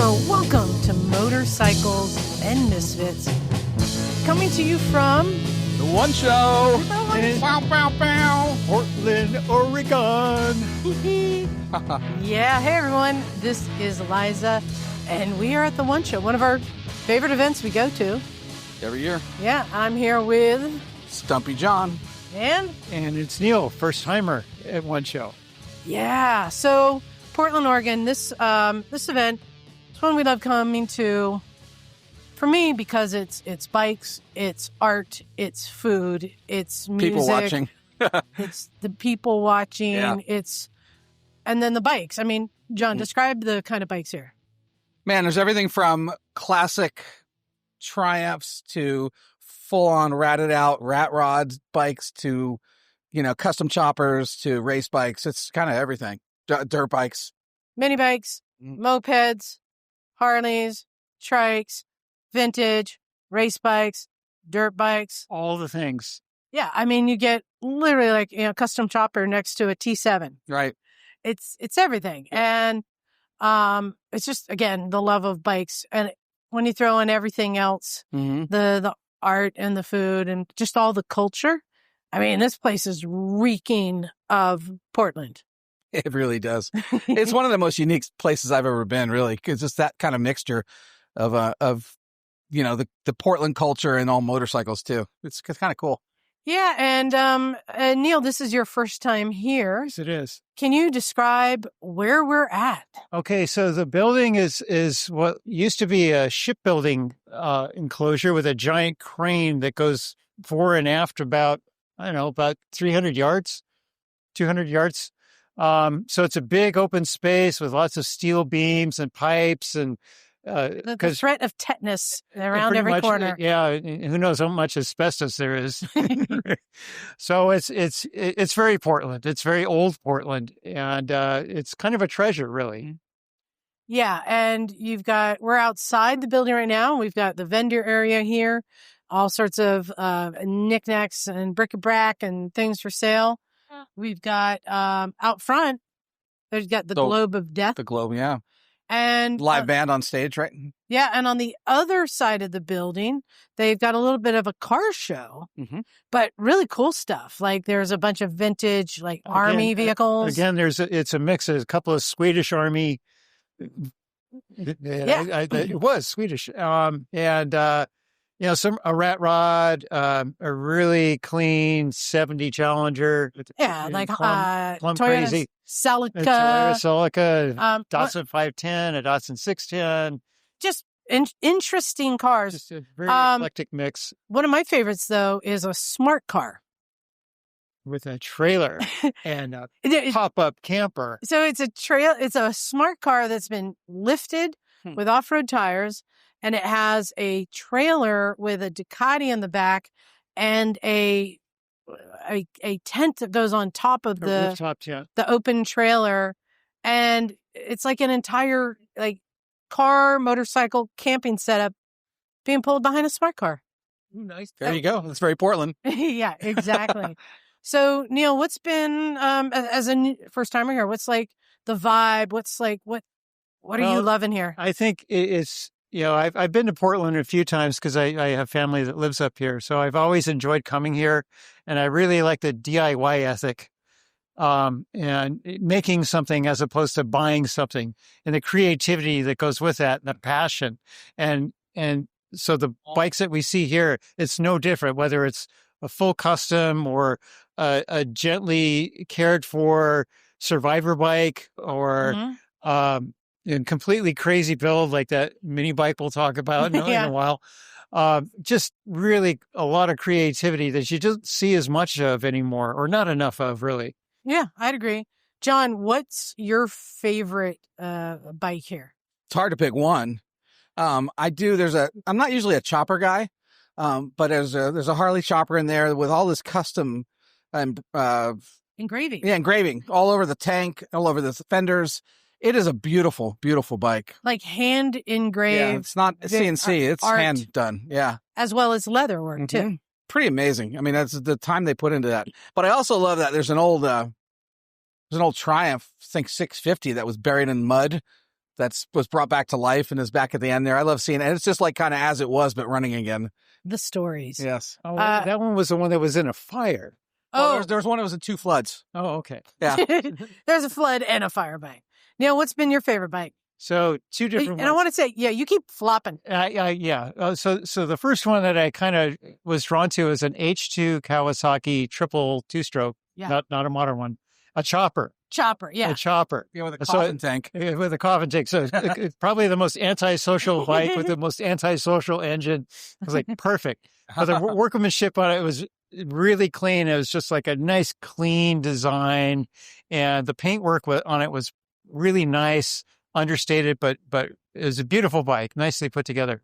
So welcome to Motorcycles and Misfits, coming to you from The One Show in Portland, Oregon. Yeah, hey everyone, this is Liza, and we are at The One Show, one of our favorite events we go to. Every year. Yeah, I'm here with... Stumpy John. And it's Neal, first timer at One Show. yeah, so Portland, Oregon, this event, it's one we love coming to, for me, because it's bikes, it's art, it's food, it's music. People watching. It's the people watching, Yeah. And then the bikes. I mean, John, describe the kind of bikes here. Man, there's everything from classic Triumphs to full-on ratted out rat rods bikes to, custom choppers to race bikes. It's kind of everything. Dirt bikes. Mini bikes, mopeds, Harleys, trikes, vintage, race bikes, dirt bikes. All the things. Yeah, I mean, you get literally like, custom chopper next to a T7. Right. It's everything. And it's just, again, the love of bikes. And when you throw in everything else, the art and the food and just all the culture, I mean, this place is reeking of Portland. It really does. It's one of the most unique places I've ever been, really, because it's that kind of mixture of the Portland culture and all motorcycles too. It's kind of cool. Yeah, and Neal, this is your first time here. Yes, it is. Can you describe where we're at? Okay, so the building is what used to be a shipbuilding enclosure with a giant crane that goes fore and aft about 300 yards, 200 yards. So it's a big open space with lots of steel beams and pipes and The threat of tetanus around every much, corner. Yeah, who knows how much asbestos there is. So it's very Portland. It's very old Portland, and it's kind of a treasure, really. Yeah, and we're outside the building right now. We've got the vendor area here, all sorts of knickknacks and bric-a-brac and things for sale. We've got out front, there's got the Globe of Death. The Globe, yeah. And live band on stage, right? Yeah, and on the other side of the building, they've got a little bit of a car show, but really cool stuff. Like there's a bunch of vintage, army vehicles. Again, it's a mix. There's a couple of Swedish army. It was Swedish, a rat rod, a really clean 70 Challenger. Yeah, like plum Toyota crazy. Celica. Toyota Celica, Datsun 510, a Datsun 610. Just interesting cars. Just a very eclectic mix. One of my favorites, though, is a smart car. With a trailer and a pop-up camper. So it's a smart car that's been lifted with off-road tires, and it has a trailer with a Ducati in the back and a tent that goes on top of the rooftop tent. The open trailer, and it's like an entire car, motorcycle, camping setup being pulled behind a smart car. Nice. There you go. That's very Portland. Yeah, exactly. So, Neal, what's been as a first timer here? What's the vibe? What's what are you loving here? I think it's I've been to Portland a few times because I have family that lives up here, so I've always enjoyed coming here, and I really like the DIY ethic, and making something as opposed to buying something, and the creativity that goes with that, and the passion, and so the bikes that we see here, it's no different whether it's a full custom or a gently cared for survivor bike or a completely crazy build like that mini bike we'll talk about in a while. Just really a lot of creativity that you don't see as much of anymore, or not enough of, really. Yeah, I'd agree. John, what's your favorite bike here? It's hard to pick one. I'm not usually a chopper guy. But there's a Harley chopper in there with all this custom engraving. Yeah, engraving all over the tank, all over the fenders. It is a beautiful, beautiful bike. Like hand engraved. Yeah, it's not CNC, it's art, hand done. Yeah. As well as leather work too. Pretty amazing. I mean, that's the time they put into that. But I also love that there's an old Triumph, I think 650, that was buried in mud was brought back to life and is back at the end there. I love seeing it. And it's just like kind of as it was, but running again. The stories. Yes. Oh, that one was the one that was in a fire. Well, there was one that was in 2 floods. Oh, okay. Yeah. There's a flood and a fire bike. Neal, what's been your favorite bike? So 2 different ones. And I want to say, you keep flopping. Yeah. So the first one that I kind of was drawn to is an H2 Kawasaki triple 2-stroke, not a modern one, a chopper. Yeah. A chopper. Yeah, with a coffin tank. With a coffin tank. So it's probably the most antisocial bike with the most antisocial engine. I was like, perfect. But the workmanship on it was really clean. It was just like a nice, clean design. And the paintwork on it was really nice, understated, but it was a beautiful bike, nicely put together.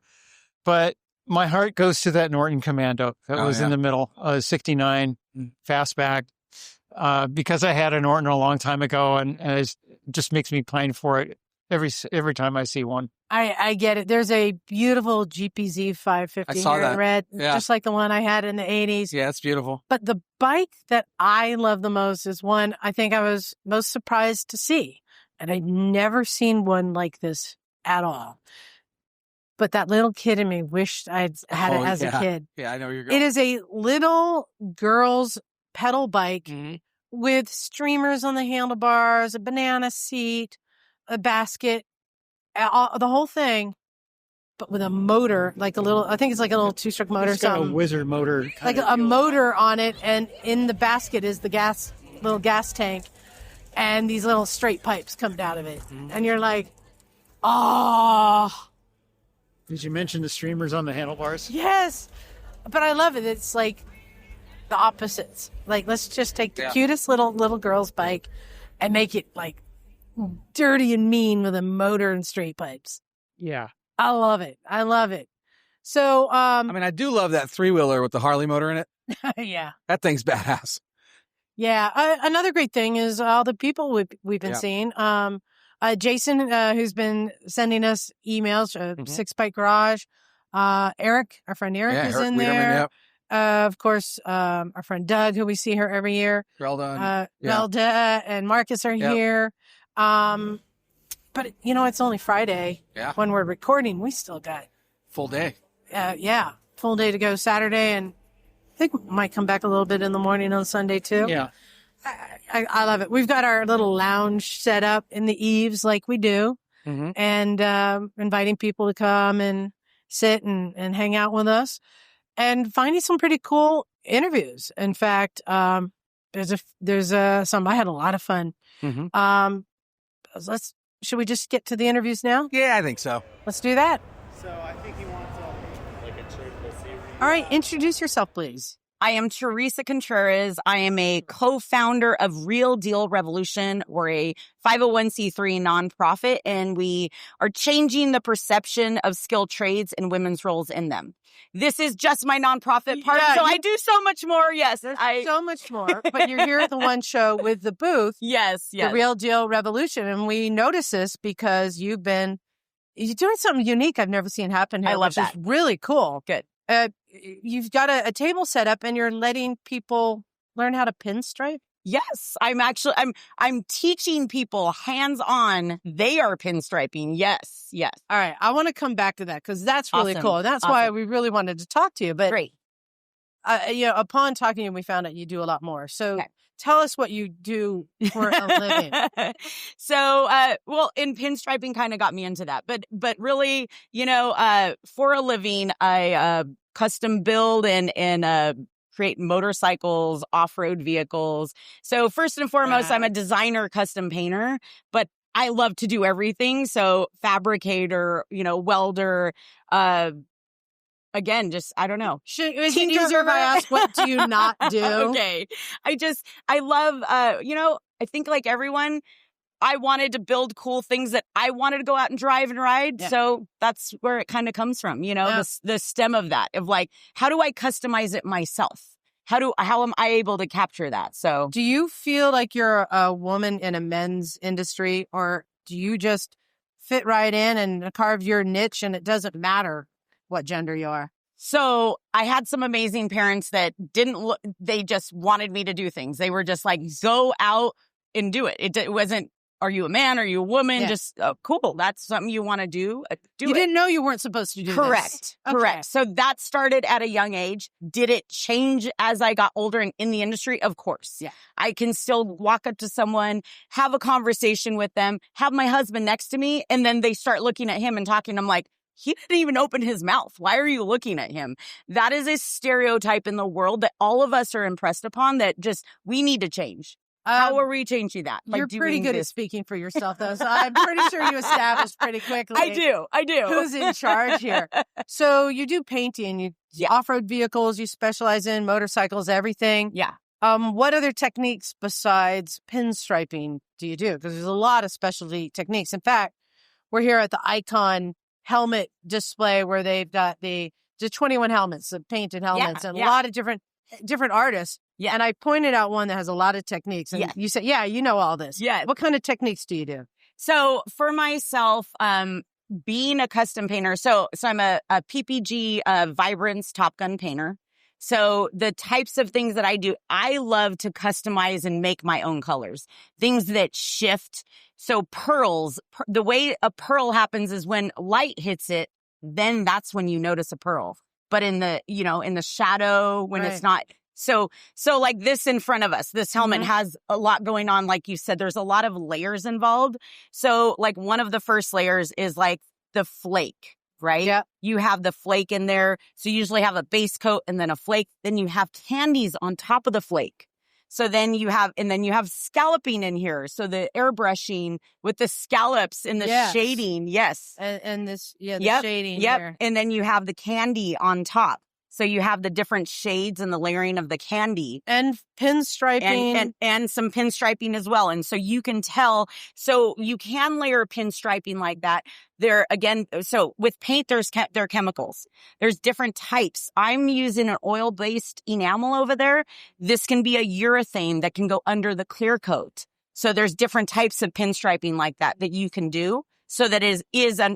But my heart goes to that Norton Commando that was in the middle, 69 fastback. Because I had a Norton a long time ago, and it just makes me pine for it every time I see one. I get it. There's a beautiful GPZ 550 here in red, just like the one I had in the 80s. Yeah, it's beautiful. But the bike that I love the most is one I think I was most surprised to see. And I'd never seen one like this at all. But that little kid in me wished I'd had it as a kid. Yeah, I know where you're going. It is a little girl's pedal bike with streamers on the handlebars, a banana seat, a basket, the whole thing, but with a motor, like I think it's like a little 2-stroke motor. It's got a wizard motor. Like a motor on it, and in the basket is the little gas tank, and these little straight pipes come out of it. And you're like, oh. Did you mention the streamers on the handlebars? Yes. But I love it. It's like the opposites. Like, let's just take the cutest little girl's bike and make it like dirty and mean with a motor and straight pipes. Yeah. I love it. So, I mean, I do love that 3-wheeler with the Harley motor in it. Yeah. That thing's badass. Yeah. Another great thing is all the people we've been seeing. Jason, who's been sending us emails, Six Bike Garage. Eric, our friend Eric is in there. Of course, our friend Doug, who we see her every year. Relda. Relda and Marcus are here. But, it's only Friday. Yeah. When we're recording, we still got full day. Full day to go Saturday. And I think we might come back a little bit in the morning on Sunday, too. Yeah. I love it. We've got our little lounge set up in the eaves like we do. And inviting people to come and sit and hang out with us. And finding some pretty cool interviews. In fact, there's some. I had a lot of fun. Should we just get to the interviews now? Yeah, I think so. Let's do that. So I think he wants like a triple series. All right, introduce yourself, please. I am Theresa Contreras. I am a co-founder of Real Deal Revolution. We're a 501c3 nonprofit, and we are changing the perception of skilled trades and women's roles in them. This is just my nonprofit part, so I do so much more. Yes, so much more. But you're here at the One Show with the booth. Yes. The Real Deal Revolution, and we notice this because you're doing something unique I've never seen happen here. I love that. Which is really cool. Good. You've got a table set up, and you're letting people learn how to pinstripe. Yes, I'm teaching people hands-on. They are pinstriping. Yes. All right, I want to come back to that because that's really cool. That's why we really wanted to talk to you. But great. Upon talking to you, we found out you do a lot more. So tell us what you do for a living. So, and pinstriping kind of got me into that. But really, for a living, I custom build and create motorcycles, off-road vehicles. So first and foremost, I'm a designer, custom painter, but I love to do everything. So fabricator, welder, again, just, I don't know. Is it easier if I ask, what do you not do? Okay. I love, I think like everyone, I wanted to build cool things that I wanted to go out and drive and ride. Yeah. So that's where it kind of comes from, the stem of that, of like, how do I customize it myself? How am I able to capture that? So do you feel like you're a woman in a men's industry, or do you just fit right in and carve your niche and it doesn't matter what gender you are? So I had some amazing parents that they just wanted me to do things. They were just like, go out and do it. It wasn't are you a man? Are you a woman? Yeah. Just cool. That's something you want to do. Do you it. didn't know you weren't supposed to do Correct. this. Correct. So that started at a young age. Did it change as I got older and in the industry? Of course. Yeah. I can still walk up to someone, have a conversation with them, have my husband next to me, and then they start looking at him and talking. I'm like, he didn't even open his mouth. Why are you looking at him? That is a stereotype in the world that all of us are impressed upon that just we need to change. How are we changing that? You're pretty good at speaking for yourself, though. So I'm pretty sure you established pretty quickly. I do. Who's in charge here? So you do painting, you off-road vehicles, you specialize in motorcycles, everything. Yeah. What other techniques besides pinstriping do you do? Because there's a lot of specialty techniques. In fact, we're here at the Icon helmet display where they've got the 21 helmets, the painted helmets, and a lot of different artists. Yeah. And I pointed out one that has a lot of techniques. And you said, you know all this. Yeah. What kind of techniques do you do? So for myself, being a custom painter, so I'm a PPG Vibrance Top Gun painter. So the types of things that I do, I love to customize and make my own colors, things that shift. So pearls, the way a pearl happens is when light hits it, then that's when you notice a pearl. But in the, in the shadow, when it's not. So like this in front of us, this helmet has a lot going on. Like you said, there's a lot of layers involved. So like one of the first layers is like the flake. Right? Yeah. You have the flake in there. So you usually have a base coat and then a flake. Then you have candies on top of the flake. So then you have scalloping in here. So the airbrushing with the scallops and the shading. Yes. And this, the shading. Yep. Here. And then you have the candy on top. So you have the different shades and the layering of the candy. And pinstriping. And some pinstriping as well. And so you can tell, so you can layer pinstriping like that. So with paint, there are chemicals. There's different types. I'm using an oil-based enamel over there. This can be a urethane that can go under the clear coat. So there's different types of pinstriping like that you can do. So that is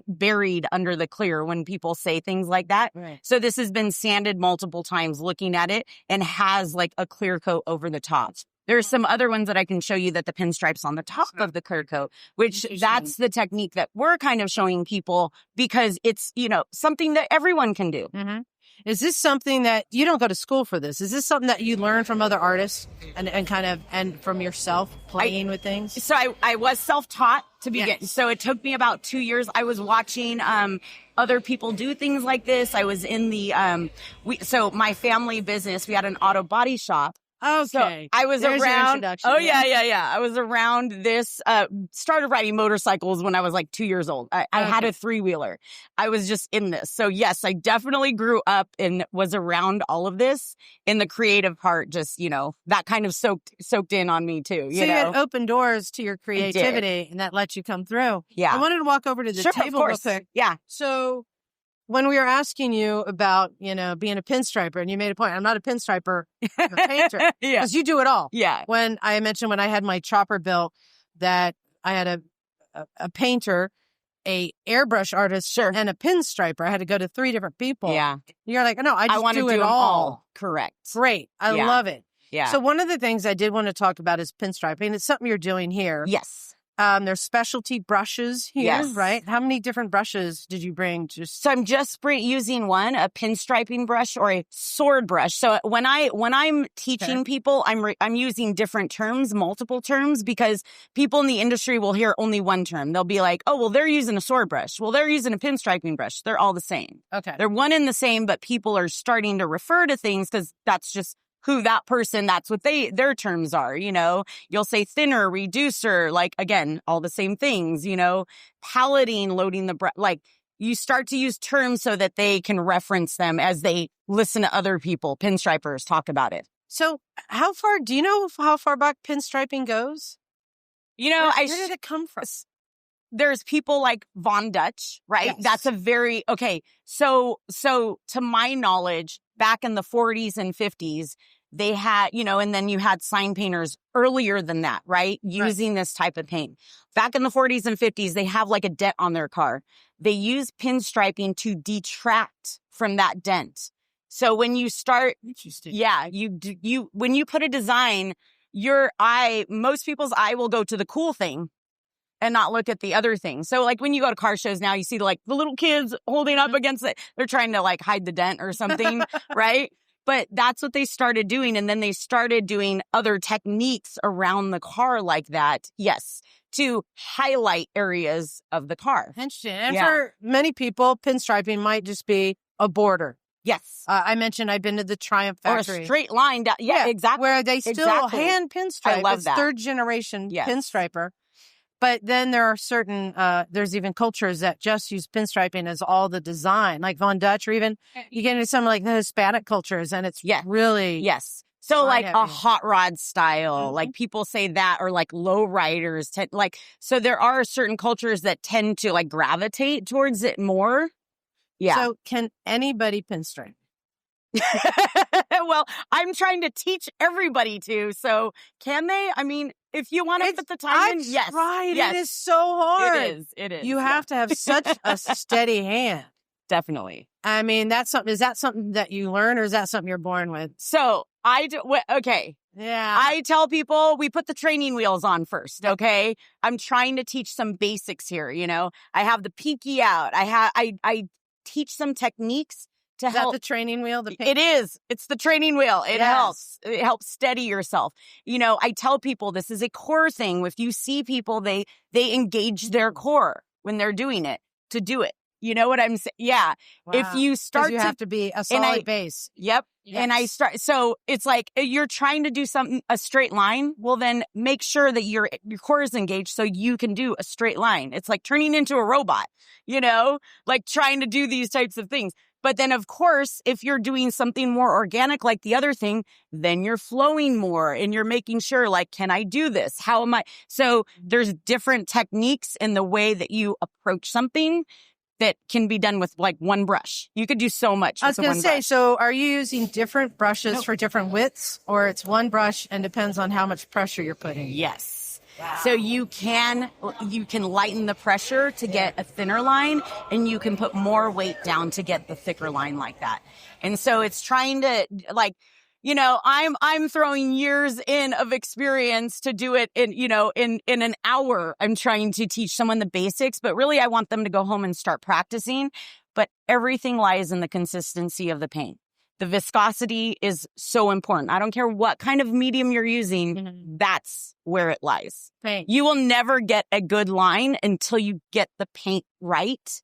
buried under the clear when people say things like that. Right. So this has been sanded multiple times looking at it and has like a clear coat over the top. There's some other ones that I can show you that the pinstripes on the top of the clear coat, which that's the technique that we're kind of showing people because it's, something that everyone can do. Mm-hmm. Is this something that you don't go to school for this? Is this something that you learn from other artists and from yourself playing with things? So I was self-taught to begin. Yes. So it took me about 2 years. I was watching other people do things like this. I was in the so my family business, we had an auto body shop. Okay. So I was around. Oh, yeah. I was around this, started riding motorcycles when I was like 2 years old. I had a 3-wheeler. I was just in this. So yes, I definitely grew up and was around all of this in the creative part. Just, that kind of soaked in on me too. You had open doors to your creativity and that let you come through. Yeah. I wanted to walk over to the table real quick. Yeah. So when we were asking you about, being a pinstriper, and you made a point, I'm not a pinstriper, I'm a painter. Because you do it all. Yeah. When I mentioned when I had my chopper built that I had a painter, a airbrush artist, and a pinstriper. I had to go to 3 different people. Yeah. You're like, no, I just want to do it all. Correct. Great. I love it. Yeah. So one of the things I did want to talk about is pinstriping. It's something you're doing here. Yes. There's specialty brushes here, right? How many different brushes did you bring? So I'm just using one, a pinstriping brush or a sword brush. So when I'm teaching people, I'm using different terms, multiple terms, because people in the industry will hear only one term. They'll be like, oh, well, they're using a sword brush. Well, they're using a pinstriping brush. They're all the same. Okay. They're one and the same, but people are starting to refer to things because that's just who that person, that's what their terms are, You'll say thinner, reducer, like, again, all the same things, paletting, loading the brush. Like, you start to use terms so that they can reference them as they listen to other people, pinstripers, talk about it. So do you know how far back pinstriping goes? Where did it come from? There's people like Von Dutch, right? Yes. That's a very, okay. So to my knowledge, back in the 40s and 50s, they had, and then you had sign painters earlier than that, right? Using this type of paint. Back in the 40s and 50s, they have like a dent on their car. They use pinstriping to detract from that dent. So when you start, when you put a design, most people's eye will go to the cool thing. and not look at the other things. So like when you go to car shows now, you see like the little kids holding up against it. They're trying to like hide the dent or something, right? But that's what they started doing. And then they started doing other techniques around the car like that. Yes. To highlight areas of the car. Interesting. And for many people, pinstriping might just be a border. Yes. I mentioned I've been to the Triumph factory. Or a straight line down. Yeah, exactly. Where they still hand pinstripe. I love it's that. third generation pinstriper. But then there are certain, there's even cultures that just use pinstriping as all the design, like Von Dutch, or even you get into some like the Hispanic cultures, and it's really. Yes. So like heavy. a hot rod style, like people say that, or like low riders, so there are certain cultures that tend to like gravitate towards it more. Yeah. So can anybody pinstripe? Well, I'm trying to teach everybody to. So can they? I mean, if you want to put the time in, yes. Right. Yes. It is so hard. It is. You have to have such a steady hand. Definitely. I mean, is that something that you learn, or is that something you're born with? So okay. Yeah. I tell people we put the training wheels on first. Okay. I'm trying to teach some basics here. You know, I have the pinky out. I teach some techniques to help. Is that the training wheel? It is. It's the training wheel. It helps. It helps steady yourself. You know, I tell people this is a core thing. If you see people, they engage their core when they're doing it to do it. You know what I'm saying? Yeah. Wow. If you start you have to be a solid base. Yep. Yes. And I start, so it's like you're trying to do a straight line. Well, then make sure that your core is engaged so you can do a straight line. It's like turning into a robot, you know, like trying to do these types of things. But then, of course, if you're doing something more organic like the other thing, then you're flowing more and you're making sure, like, can I do this? How am I? So there's different techniques in the way that you approach something that can be done with like one brush. You could do so much. I was going to say, so are you using different brushes for different widths, or it's one brush and depends on how much pressure you're putting? Yes. Wow. So you can lighten the pressure to get a thinner line, and you can put more weight down to get the thicker line like that. And so it's trying to like, you know, I'm throwing years in of experience to do it in an hour. I'm trying to teach someone the basics, but really I want them to go home and start practicing. But everything lies in the consistency of the paint. The viscosity is so important. I don't care what kind of medium you're using. That's where it lies. Paint. You will never get a good line until you get the paint right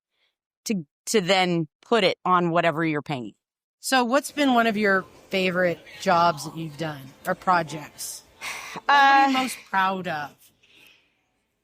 to then put it on whatever you're painting. So what's been one of your favorite jobs that you've done or projects? What are you most proud of?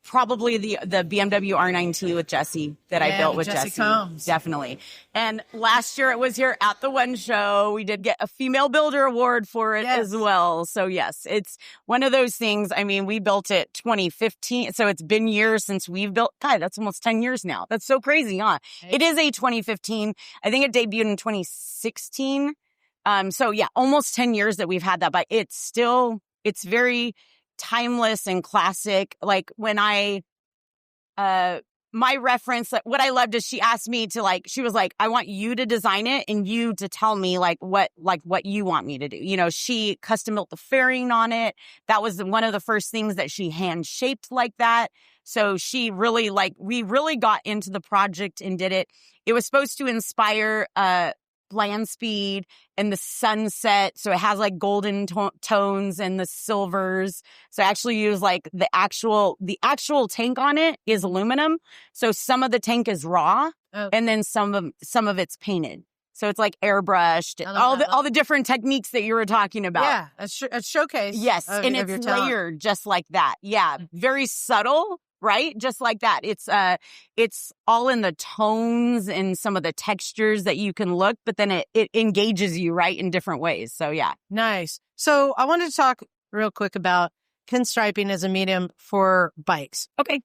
Probably the BMW R9T with Jesse that I built with Jesse. Combs. Definitely. And last year it was here at the One Show. We did get a Female Builder Award for it as well. So yes, it's one of those things. I mean, we built it 2015. So it's been years since we've built. God, that's almost 10 years now. That's so crazy, huh? Right. It is a 2015. I think it debuted in 2016. So yeah, almost 10 years that we've had that, but it's very timeless and classic. Like when my reference, what I loved is she asked me to she was like, I want you to design it and you to tell me what you want me to do. You know, she custom built the fairing on it. That was one of the first things that she hand shaped like that. So she really we really got into the project and did it. It was supposed to inspire, land speed and the sunset. So it has golden tones and the silvers. So I actually use the actual tank on it is aluminum. So some of the tank is raw and then some of it's painted. So it's airbrushed, all the different techniques that you were talking about. Yeah. A showcase. Yes. And it's layered just like that. Yeah. Very subtle. Right? Just like that. It's all in the tones and some of the textures that you can look, but then it engages you right in different ways. So yeah. Nice. So I wanted to talk real quick about pinstriping as a medium for bikes. Okay.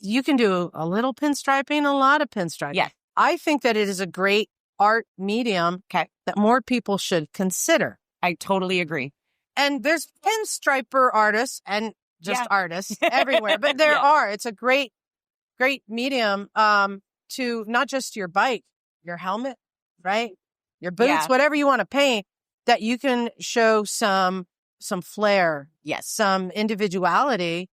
You can do a little pinstriping, a lot of pinstriping. Yeah. I think that it is a great art medium that more people should consider. I totally agree. And there's pinstriper artists and artists everywhere, but there are. It's a great medium to not just your bike, your helmet, right? Your boots, whatever you want to paint, that you can show some flair, some individuality.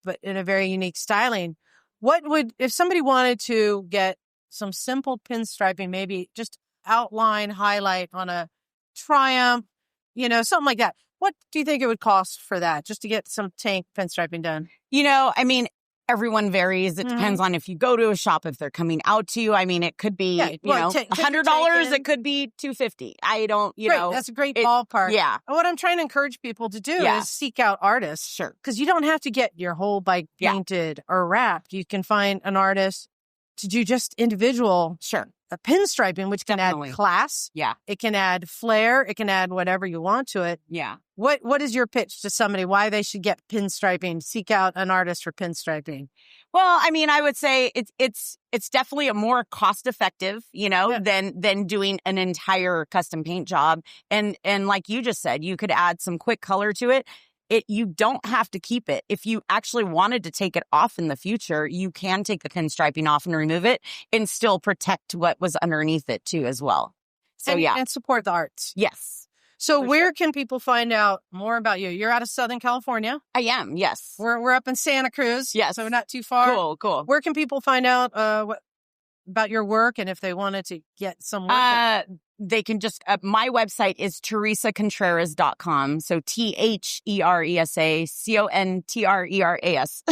but in a very unique styling. If somebody wanted to get some simple pinstriping, maybe just outline, highlight on a Triumph, something like that. What do you think it would cost for that, just to get some tank pinstriping done? Everyone varies. It depends on if you go to a shop, if they're coming out to you. I mean, it could be, $100. It could be $250. I don't, Great. That's a great ballpark. Yeah. And what I'm trying to encourage people to do is seek out artists. Sure. Because you don't have to get your whole bike painted or wrapped. You can find an artist to do just individual pinstriping, which can add class. Yeah. It can add flair. It can add whatever you want to it. Yeah. What is your pitch to somebody why they should get pinstriping, seek out an artist for pinstriping? Well, I mean, I would say it's definitely a more cost effective, than doing an entire custom paint job. And like you just said, you could add some quick color to it. You don't have to keep it. If you actually wanted to take it off in the future, you can take the pinstriping off and remove it and still protect what was underneath it too as well. So and support the arts. Yes. So where can people find out more about you? You're out of Southern California. I am. Yes. We're up in Santa Cruz. Yes. So not too far. Cool. Where can people find out about your work, and if they wanted to get some work? They can just, my website is theresacontreras.com. So TheresaContreras.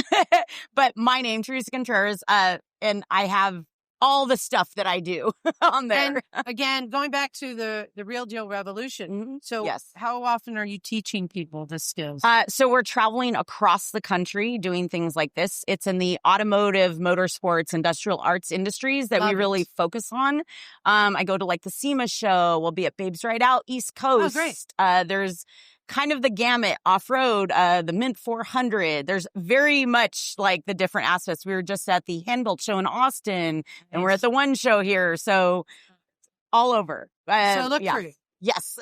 But my name, Theresa Contreras, and I have all the stuff that I do on there. And again, going back to the Real Deal Revolution. Mm-hmm. So how often are you teaching people the skills? So we're traveling across the country doing things like this. It's in the automotive, motorsports, industrial arts industries that we really focus on. I go to like the SEMA show. We'll be at Babes Ride Out East Coast. Oh, great. There's kind of the gamut, off-road, the Mint 400. There's very much like the different aspects. We were just at the Handbuilt show in Austin, and we're at the One show here. So all over. So look for you. Yes,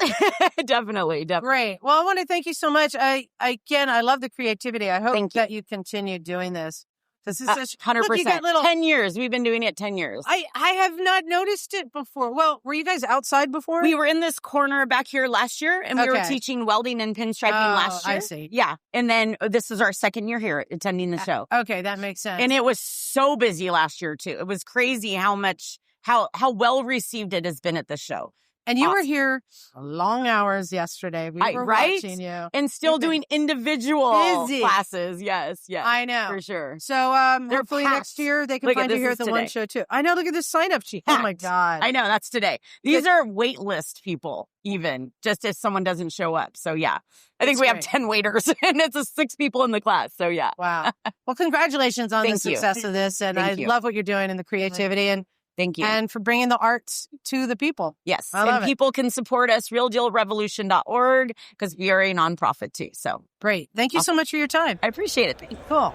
definitely. Great. Well, I want to thank you so much. I love the creativity. I hope that you continue doing this. This is such 100%. 10 years. We've been doing it 10 years. I have not noticed it before. Well, were you guys outside before? We were in this corner back here last year, and we were teaching welding and pinstriping last year. I see. Yeah. And then this is our second year here attending the show. Okay, that makes sense. And it was so busy last year, too. It was crazy how well received it has been at the show. And you were here long hours yesterday. We were watching you. And still doing individual classes. Yes. I know. For sure. So hopefully next year they can find you here at the One Show too. I know, look at this sign-up sheet. Oh my God. I know, that's today. These are wait list people, even, just if someone doesn't show up. So yeah. I think we have 10 waiters and it's 6 people in the class. So yeah. Wow. Well, congratulations on the success of this. And I love what you're doing and the creativity. And thank you. And for bringing the arts to the people. Yes. And people can support us, realdealrevolution.org, because we are a nonprofit too. So great. Thank you so much for your time. I appreciate it. Thank you. Cool.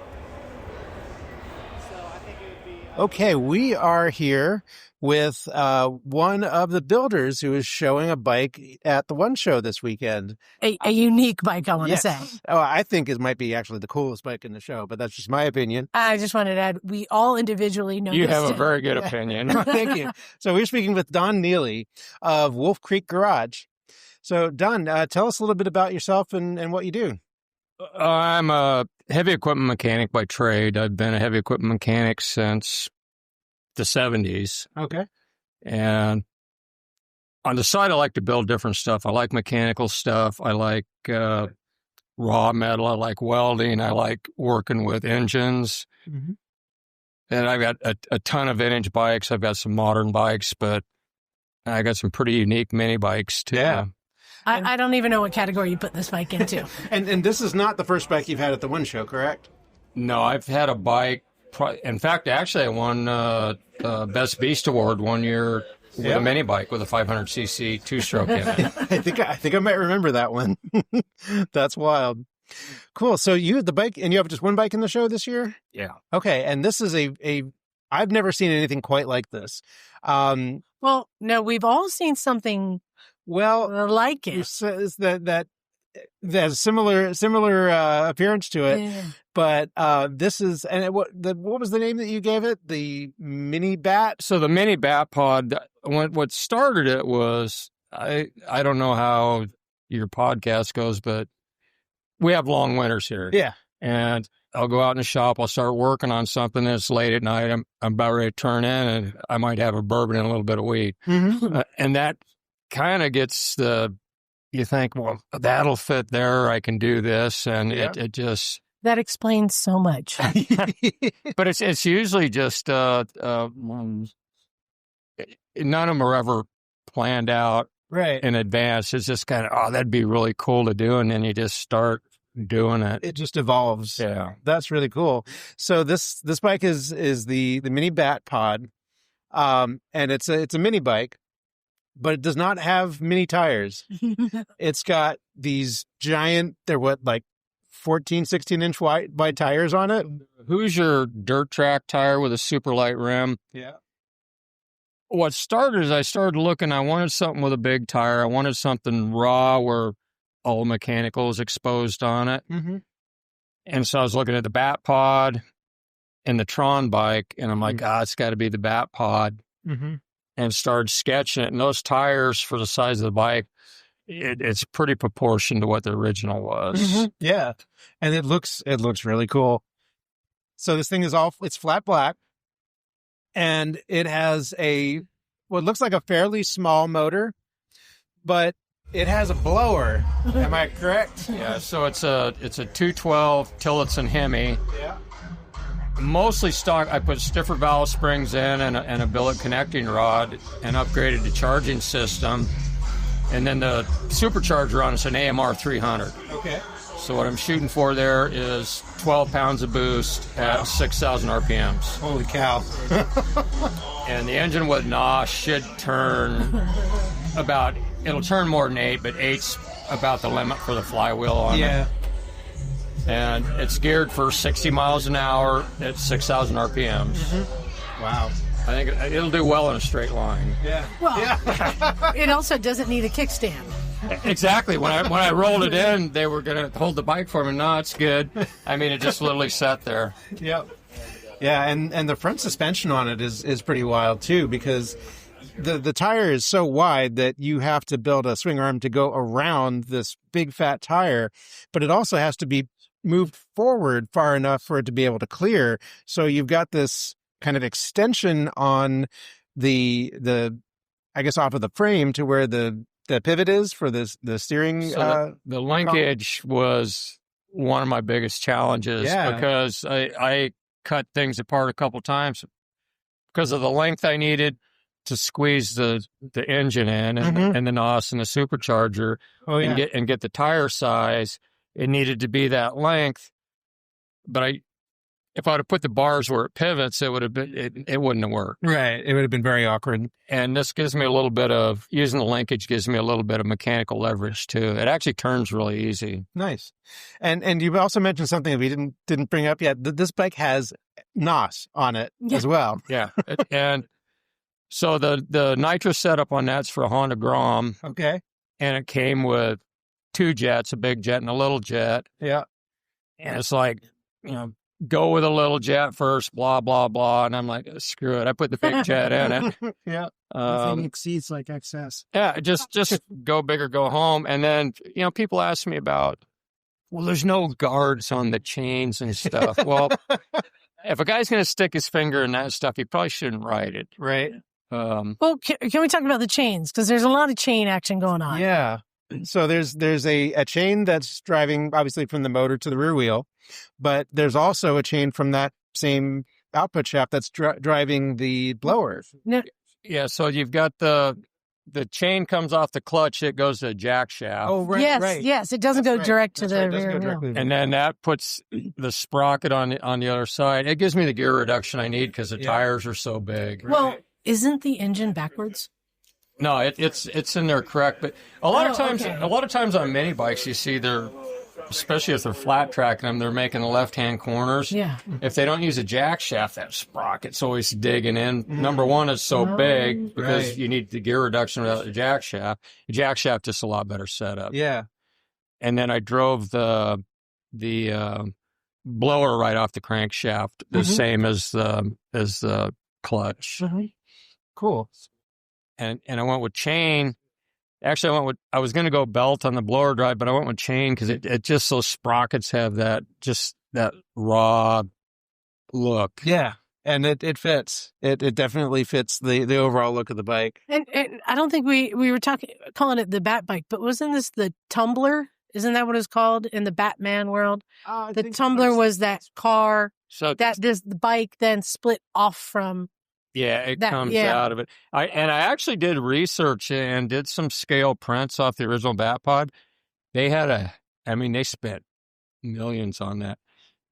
Okay, we are here with one of the builders who is showing a bike at the One Show this weekend. A unique bike, I want to say. Oh, I think it might be actually the coolest bike in the show, but that's just my opinion. I just wanted to add, we all individually know you have a very good opinion. Thank you. So we're speaking with Don Neely of Wolf Creek Garage. So Don, tell us a little bit about yourself and what you do. I'm a heavy equipment mechanic by trade. I've been a heavy equipment mechanic since the 70s. Okay. And on the side, I like to build different stuff. I like mechanical stuff. I like raw metal. I like welding. I like working with engines. Mm-hmm. And I've got a ton of vintage bikes. I've got some modern bikes, but I got some pretty unique mini bikes too. Yeah. I don't even know what category you put this bike into. and this is not the first bike you've had at the One Show, correct? No, I've had a bike. In fact, actually, I won Best Beast Award one year with a mini bike with a 500cc two-stroke in it. I think I might remember that one. That's wild. Cool. So you had the bike, and you have just one bike in the show this year? Yeah. Okay, and this is I've never seen anything quite like this. Well, no, we've all seen something. Well, like it. That has similar appearance to it, but this is what was the name that you gave it? The Mini Bat. So the Mini Bat Pod. What started it was I don't know how your podcast goes, but we have long winters here. Yeah, and I'll go out in the shop. I'll start working on something that's late at night. I'm about ready to turn in, and I might have a bourbon and a little bit of weed. And that kind of gets you think, well, that'll fit there. I can do this. And it just. That explains so much. But it's usually just, none of them are ever planned out in advance. It's just kind of, that'd be really cool to do. And then you just start doing it. It just evolves. Yeah. That's really cool. So this bike is the mini Bat Pod. And it's a mini bike, but it does not have mini tires. It's got these giant, they're 14, 16 inch wide tires on it. Who's your dirt track tire with a super light rim? Yeah. What started is I started looking, I wanted something with a big tire. I wanted something raw where all mechanical is exposed on it. And so I was looking at the Bat Pod and the Tron bike, and I'm like, it's got to be the Bat Pod. And started sketching it. And those tires for the size of the bike, it's pretty proportioned to what the original was. Yeah. And it looks really cool. So this thing it's flat black, and it has what looks like a fairly small motor, but it has a blower. Am I correct? Yeah. So it's a 212 Tillotson Hemi. Yeah. Mostly stock. I put stiffer valve springs in and a billet connecting rod, and upgraded the charging system. And then the supercharger on it's an AMR 300. Okay. So what I'm shooting for there is 12 pounds of boost at 6,000 RPMs. Holy cow. And the engine with NOS should turn it'll turn more than 8, but 8's about the limit for the flywheel on it. And it's geared for 60 miles an hour at 6,000 RPMs. Wow. I think it'll do well in a straight line. Yeah. Well, it also doesn't need a kickstand. Exactly. When I rolled it in, they were going to hold the bike for me. No, it's good. I mean, it just literally sat there. Yep. Yeah, and the front suspension on it is pretty wild too, because the tire is so wide that you have to build a swing arm to go around this big fat tire, but it also has to be moved forward far enough for it to be able to clear. So you've got this kind of extension on the I guess off of the frame to where the pivot is for the steering. So the linkage was one of my biggest challenges because I cut things apart a couple times because of the length I needed to squeeze the engine in and the NOS and the supercharger and get the tire size. It needed to be that length, but if I would have put the bars where it pivots, it would have been it wouldn't have worked. Right, it would have been very awkward. And this gives me a little bit of using the linkage gives me a little bit of mechanical leverage too. It actually turns really easy. Nice, and you've also mentioned something that we didn't bring up yet. This bike has NOS on it as well. Yeah, and so the nitro setup on that's for a Honda Grom. Okay, and it came with 2 jets, a big jet and a little jet. Yeah. And it's like, go with a little jet first, blah, blah, blah. And I'm like, screw it. I put the big jet in it. Yeah. The thing exceeds like excess. Yeah. Just go big or go home. And then, people ask me about, well, there's no guards on the chains and stuff. Well, if a guy's going to stick his finger in that stuff, he probably shouldn't ride it. Right. Well, can we talk about the chains? Because there's a lot of chain action going on. Yeah. So there's a chain that's driving obviously from the motor to the rear wheel, but there's also a chain from that same output shaft that's driving the blower. No. Yeah, so you've got the chain comes off the clutch, it goes to a jack shaft. Oh, right, yes, yes, it doesn't go direct to the rear wheel. And then that puts the sprocket on the other side. It gives me the gear reduction I need because the tires are so big. Well, isn't the engine backwards? No, it's in there correct, but a lot of times on mini bikes you see they're, especially if they're flat tracking them, they're making the left hand corners. Yeah. If they don't use a jack shaft, that sprocket's always digging in. Number one, it's so big because you need the gear reduction without the jack shaft. The jack shaft is a lot better setup. Yeah. And then I drove the blower right off the crankshaft, the same as the clutch. Cool. And I went with chain. Actually, I was going to go belt on the blower drive, but I went with chain because it just, those sprockets have that just that raw look. Yeah. And it fits. It definitely fits the overall look of the bike. And I don't think we were calling it the Bat Bike, but wasn't this the Tumbler? Isn't that what it's called in the Batman world? The Tumbler was that car that the bike then split off from. Yeah, it comes out of it. I actually did research and did some scale prints off the original Bat Pod. They spent millions on that.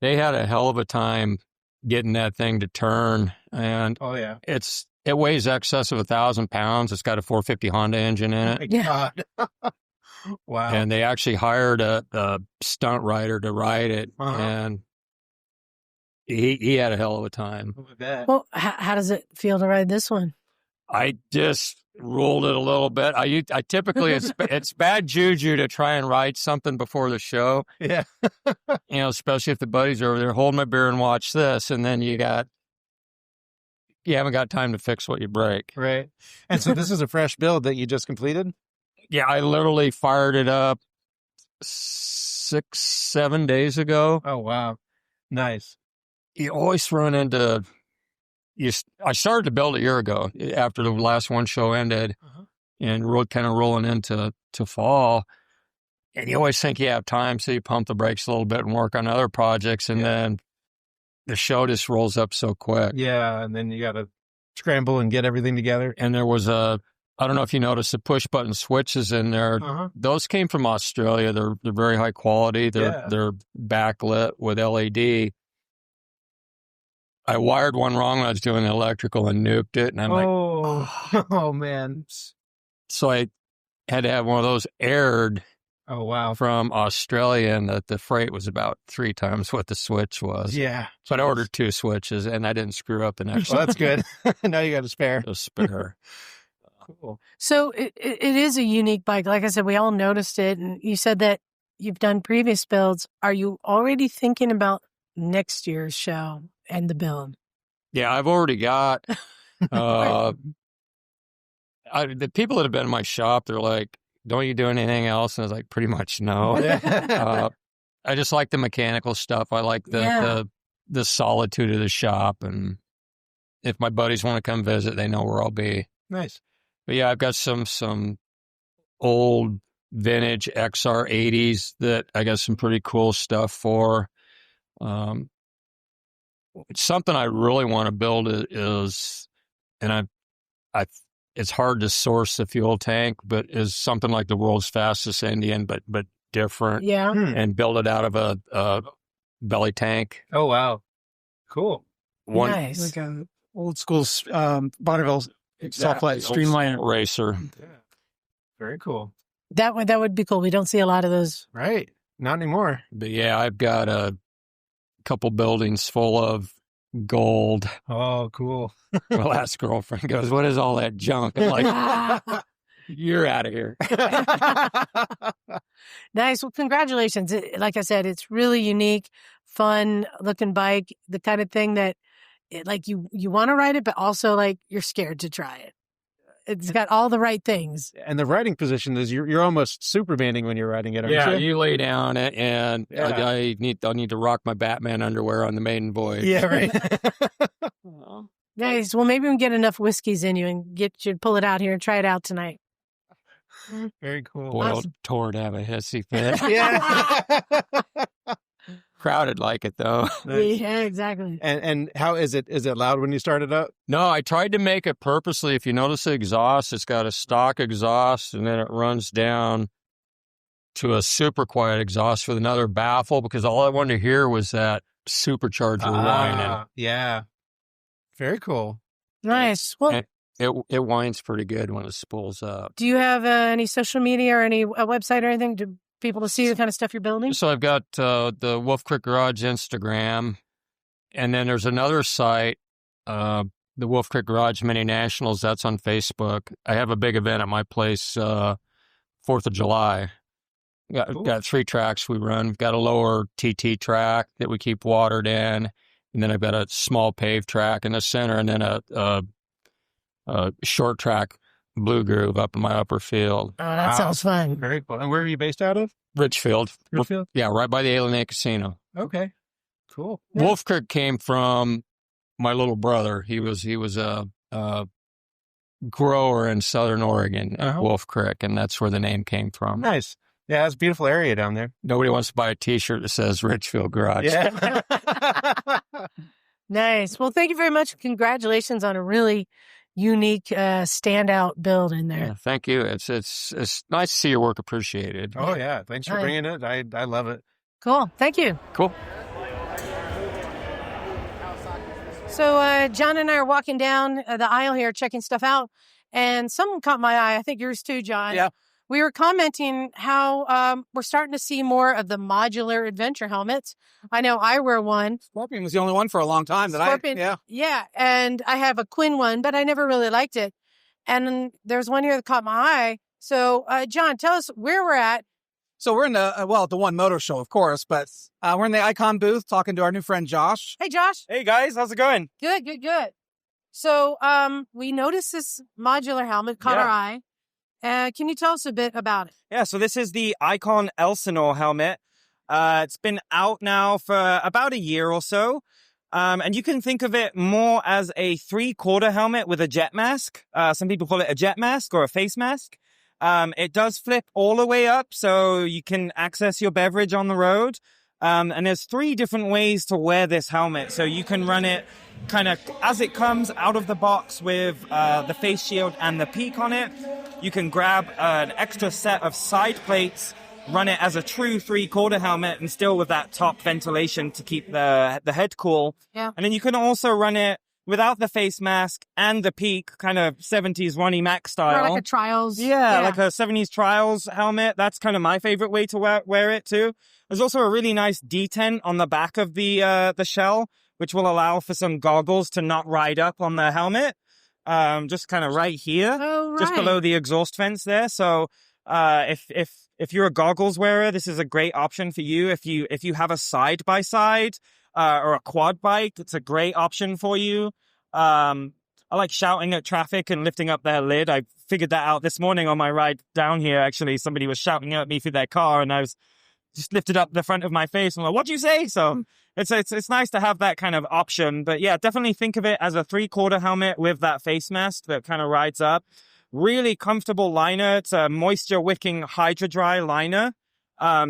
They had a hell of a time getting that thing to turn, and it weighs excess of 1,000 pounds. It's got a 450 Honda engine in it. Oh my God. Wow. And they actually hired a stunt rider to ride it, and he had a hell of a time. Well, how does it feel to ride this one? I just rolled it a little bit. I typically, it's bad juju to try and ride something before the show. Yeah. Especially if the buddies are over there, hold my beer and watch this. And then you haven't got time to fix what you break. Right. And so this is a fresh build that you just completed? Yeah, I literally fired it up 6-7 days ago. Oh, wow. Nice. You always run into... I started to build a year ago after the last one show ended, and kind of rolling into fall. And you always think you have time, so you pump the brakes a little bit and work on other projects, and then the show just rolls up so quick. Yeah, and then you got to scramble and get everything together. And there was I don't know if you noticed the push button switches in there. Those came from Australia. They're very high quality. They're backlit with LED. I wired one wrong when I was doing the electrical and nuked it. And I'm oh, man. So I had to have one of those aired from Australia, and the freight was about 3 times what the switch was. Yeah. So I ordered 2 switches, and I didn't screw up the next one. Well, that's good. Now you got a spare. A spare. Cool. So it is a unique bike. Like I said, we all noticed it. And you said that you've done previous builds. Are you already thinking about next year's show and the build? Yeah, I've already got the people that have been in my shop, they're like, don't you do anything else? And I was like, pretty much no. I just like the mechanical stuff. I like the solitude of the shop. And if my buddies want to come visit, they know where I'll be. Nice. But yeah, I've got some old vintage XR80s that I got some pretty cool stuff for. Something I really want to build is, and it's hard to source the fuel tank, but is something like the world's fastest Indian, but different. Yeah. And build it out of a belly tank. Oh, wow. Cool. Nice. Like an old school Bonneville soft-flat streamliner racer. Yeah. Very cool. That would be cool. We don't see a lot of those. Right. Not anymore. But yeah, I've got a couple buildings full of gold. Oh, cool. My last girlfriend goes, what is all that junk? I'm like, you're out of here. Nice. Well, congratulations. Like I said, it's really unique, fun looking bike, the kind of thing that you want to ride it, but also like you're scared to try it. It's got all the right things. And the riding position is you're almost Supermaning when you're riding it. Aren't you? You lay down and I need to rock my Batman underwear on the maiden voyage. Yeah, right. Nice. Well, maybe we can get enough whiskeys in you and get you to pull it out here and try it out tonight. Very cool. Boiled toward have a hissy fit. Yeah. Crowded like it though. Nice. Yeah, exactly. And how is it? Is it loud when you start it up? No, I tried to make it purposely. If you notice the exhaust, it's got a stock exhaust and then it runs down to a super quiet exhaust with another baffle because all I wanted to hear was that supercharger whining. Yeah. Very cool. Nice. Well, it whines pretty good when it spools up. Do you have any social media or any website or anything to people to see the kind of stuff you're building? So I've got the Wolf Creek Garage Instagram, and then there's another site, the Wolf Creek Garage Mini Nationals. That's on Facebook. I have a big event at my place, 4th of July. Got 3 tracks we run. We've got a lower TT track that we keep watered in, and then I've got a small paved track in the center, and then a short track Blue Groove up in my upper field. Oh, that sounds fun. Very cool. And where are you based out of? Richfield. Richfield? Yeah, right by the Alien Casino. Okay. Cool. Wolf Creek came from my little brother. He was a grower in Southern Oregon, Wolf Creek, and that's where the name came from. Nice. Yeah, it's a beautiful area down there. Nobody wants to buy a T-shirt that says Richfield Garage. Yeah. Nice. Well, thank you very much. Congratulations on a really unique, standout build in there. Yeah, thank you. It's nice to see your work appreciated. Oh, yeah. Thanks for bringing it. I love it. Cool. Thank you. Cool. So John and I are walking down the aisle here, checking stuff out, and something caught my eye. I think yours too, John. Yeah. We were commenting how we're starting to see more of the modular adventure helmets. I know I wear one. Scorpion was the only one for a long time Yeah, and I have a Quinn one, but I never really liked it. And there's one here that caught my eye. So, John, tell us where we're at. So we're in the One Moto Show, of course, but we're in the Icon booth talking to our new friend Josh. Hey, Josh. Hey, guys. How's it going? Good. So we noticed this modular helmet caught our eye. Can you tell us a bit about it? Yeah, so this is the Icon Elsinore helmet. It's been out now for about a year or so. And you can think of it more as a 3/4 helmet with a jet mask. Some people call it a jet mask or a face mask. It does flip all the way up, so you can access your beverage on the road. And there's 3 different ways to wear this helmet. So you can run it kind of as it comes out of the box with the face shield and the peak on it. You can grab an extra set of side plates, run it as a true 3/4 helmet, and still with that top ventilation to keep the head cool. Yeah. And then you can also run it without the face mask and the peak, kind of 70s Ronnie Mac style. Or like a Trials. Yeah, like a 70s Trials helmet. That's kind of my favorite way to wear it too. There's also a really nice detent on the back of the shell, which will allow for some goggles to not ride up on the helmet. Just kind of right here, just below the exhaust vents there. So, if you're a goggles wearer, this is a great option for you. If you have a side by side, or a quad bike, it's a great option for you. I like shouting at traffic and lifting up their lid. I figured that out this morning on my ride down here. Actually, somebody was shouting at me through their car, and I was just lifted up the front of my face. I'm like, what'd you say? So it's nice to have that kind of option. But yeah, definitely think of it as a 3/4 helmet with that face mask that kind of rides up. Really comfortable liner. It's a moisture wicking Hydra Dry liner.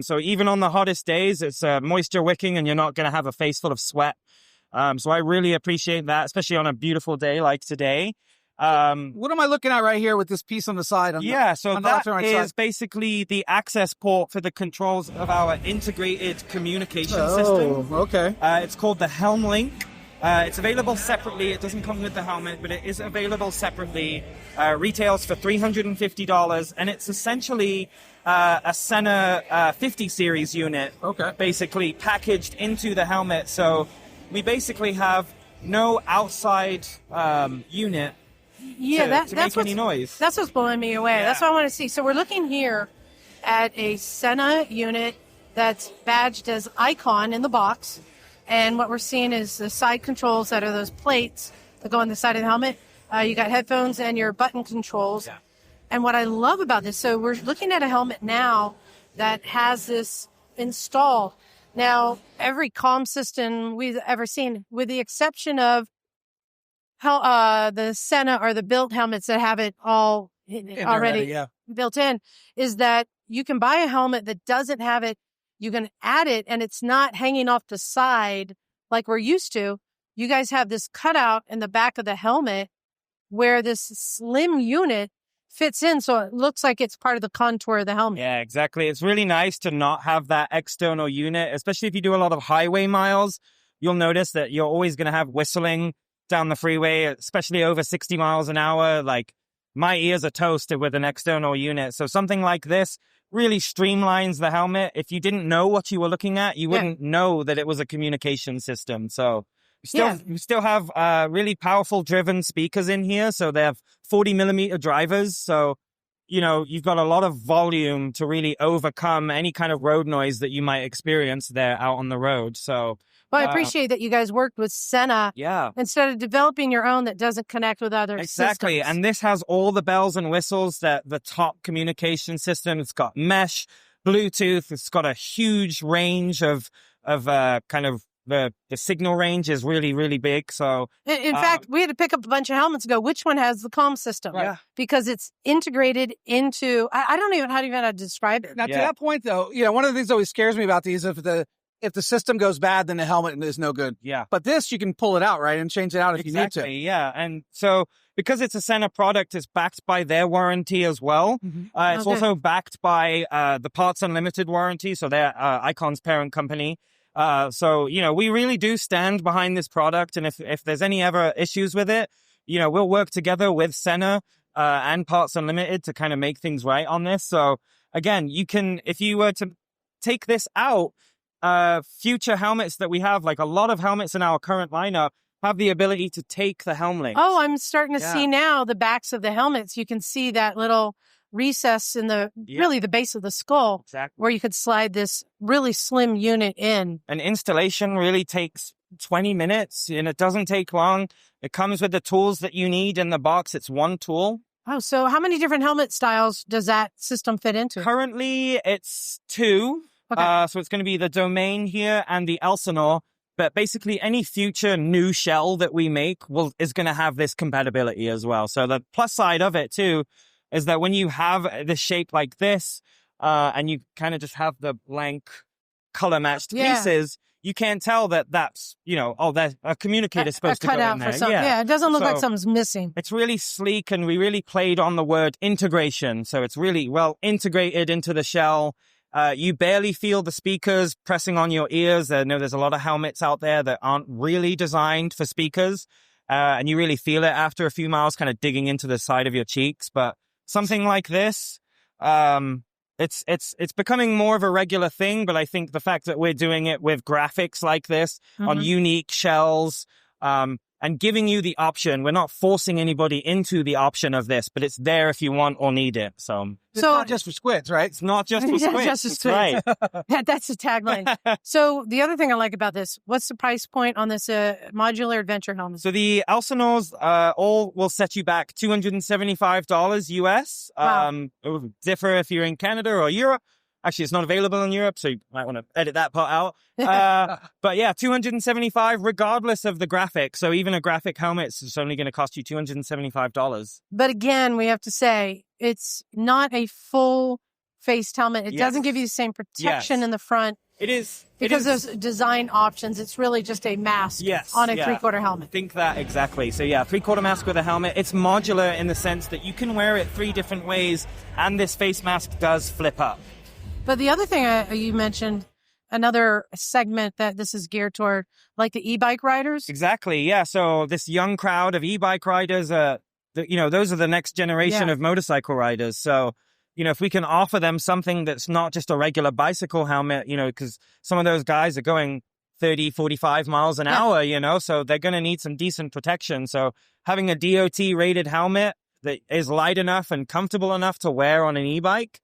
So even on the hottest days, it's moisture wicking and you're not going to have a face full of sweat. So I really appreciate that, especially on a beautiful day like today. What am I looking at right here with this piece on the side? So that is basically the access port for the controls of our integrated communication system. Okay. It's called the Helm Link. It's available separately. It doesn't come with the helmet, but it is available separately. Retails for $350, and it's essentially a Senna 50 series unit, basically packaged into the helmet. So we basically have no outside unit to make any noise. That's what's blowing me away. That's what I want to see. So we're looking here at a Senna unit that's badged as Icon in the box. And what we're seeing is the side controls that are those plates that go on the side of the helmet. You got headphones and your button controls. Yeah. And what I love about this, so we're looking at a helmet now that has this installed. Now, every comm system we've ever seen, with the exception of how the Senna or the built helmets that have it all already built in, is that you can buy a helmet that doesn't have it. You can add it, and it's not hanging off the side like we're used to. You guys have this cutout in the back of the helmet where this slim unit fits in, so it looks like it's part of the contour of the helmet. Yeah, exactly. It's really nice to not have that external unit, especially if you do a lot of highway miles. You'll notice that you're always going to have whistling down the freeway, especially over 60 miles an hour. Like, my ears are toasted with an external unit. So something like this really streamlines the helmet. If you didn't know what you were looking at, you wouldn't know that it was a communication system. So we still have really powerful driven speakers in here. So they have 40 millimeter drivers. So, you know, you've got a lot of volume to really overcome any kind of road noise that you might experience there out on the road. So, well, I appreciate that you guys worked with Senna instead of developing your own that doesn't connect with other Exactly. systems. And this has all the bells and whistles that the top communication system. It's got mesh, Bluetooth. It's got a huge range of kind of The signal range is really, really big. So in fact, we had to pick up a bunch of helmets and go, which one has the comm system? Yeah. Because it's integrated into, I don't even know how to describe it. Now, to that point, though, one of the things that always scares me about these, if the system goes bad, then the helmet is no good. Yeah. But this, you can pull it out, right, and change it out if you need to. Yeah. And so because it's a Senna product, it's backed by their warranty as well. It's also backed by the Parts Unlimited warranty. So they're Icon's parent company. So, we really do stand behind this product. And if there's any ever issues with it, we'll work together with Senna and Parts Unlimited to kind of make things right on this. So again, if you were to take this out, future helmets that we have, like a lot of helmets in our current lineup, have the ability to take the helm links. Oh, I'm starting to see now the backs of the helmets. You can see that little recess in really the base of the skull, where you could slide this really slim unit in. An installation really takes 20 minutes, and it doesn't take long. It comes with the tools that you need in the box. It's one tool. Oh, so how many different helmet styles does that system fit into? Currently, it's 2. Okay. So it's going to be the Domain here and the Elsinore. But basically, any future new shell that we make is going to have this compatibility as well. So the plus side of it, too, is that when you have the shape like this, and you kind of just have the blank color-matched pieces, you can't tell that that's, there's a communicator supposed to go in there. Yeah, it doesn't look like something's missing. It's really sleek, and we really played on the word integration. So it's really well integrated into the shell. You barely feel the speakers pressing on your ears. I know there's a lot of helmets out there that aren't really designed for speakers, and you really feel it after a few miles, kind of digging into the side of your cheeks. But something like this, it's becoming more of a regular thing. But I think the fact that we're doing it with graphics like this on unique shells, and giving you the option, we're not forcing anybody into the option of this, but it's there if you want or need it. So it's not just for squids, right? It's not just for squids. Just for squids. Right. That's the tagline. So the other thing I like about this, what's the price point on this modular adventure helmet? So the Elsinores all will set you back $275 US. Wow. It will differ if you're in Canada or Europe. Actually, it's not available in Europe, so you might want to edit that part out. But yeah, $275 regardless of the graphic. So even a graphic helmet is only going to cost you $275. But again, we have to say, it's not a full-faced helmet. It doesn't give you the same protection in the front. It is. Because there's design options. It's really just a mask on a three-quarter helmet. Think that exactly. So yeah, three-quarter mask with a helmet. It's modular in the sense that you can wear it 3 different ways, and this face mask does flip up. But the other thing you mentioned, another segment that this is geared toward, like the e-bike riders. Exactly, yeah. So this young crowd of e-bike riders, those are the next generation of motorcycle riders. So, if we can offer them something that's not just a regular bicycle helmet, because some of those guys are going 30, 45 miles an hour, so they're going to need some decent protection. So having a DOT-rated helmet that is light enough and comfortable enough to wear on an e-bike.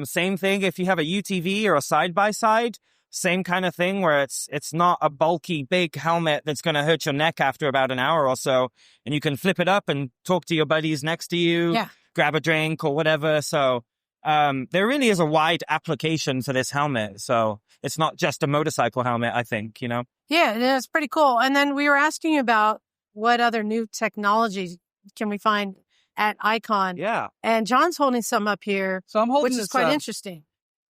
Same thing if you have a UTV or a side-by-side, same kind of thing where it's not a bulky, big helmet that's going to hurt your neck after about an hour or so, and you can flip it up and talk to your buddies next to you, grab a drink or whatever. So there really is a wide application for this helmet. So it's not just a motorcycle helmet, I think, Yeah, it's pretty cool. And then we were asking you about what other new technologies can we find at Icon. Yeah. And John's holding some up here, so I'm holding which is quite interesting.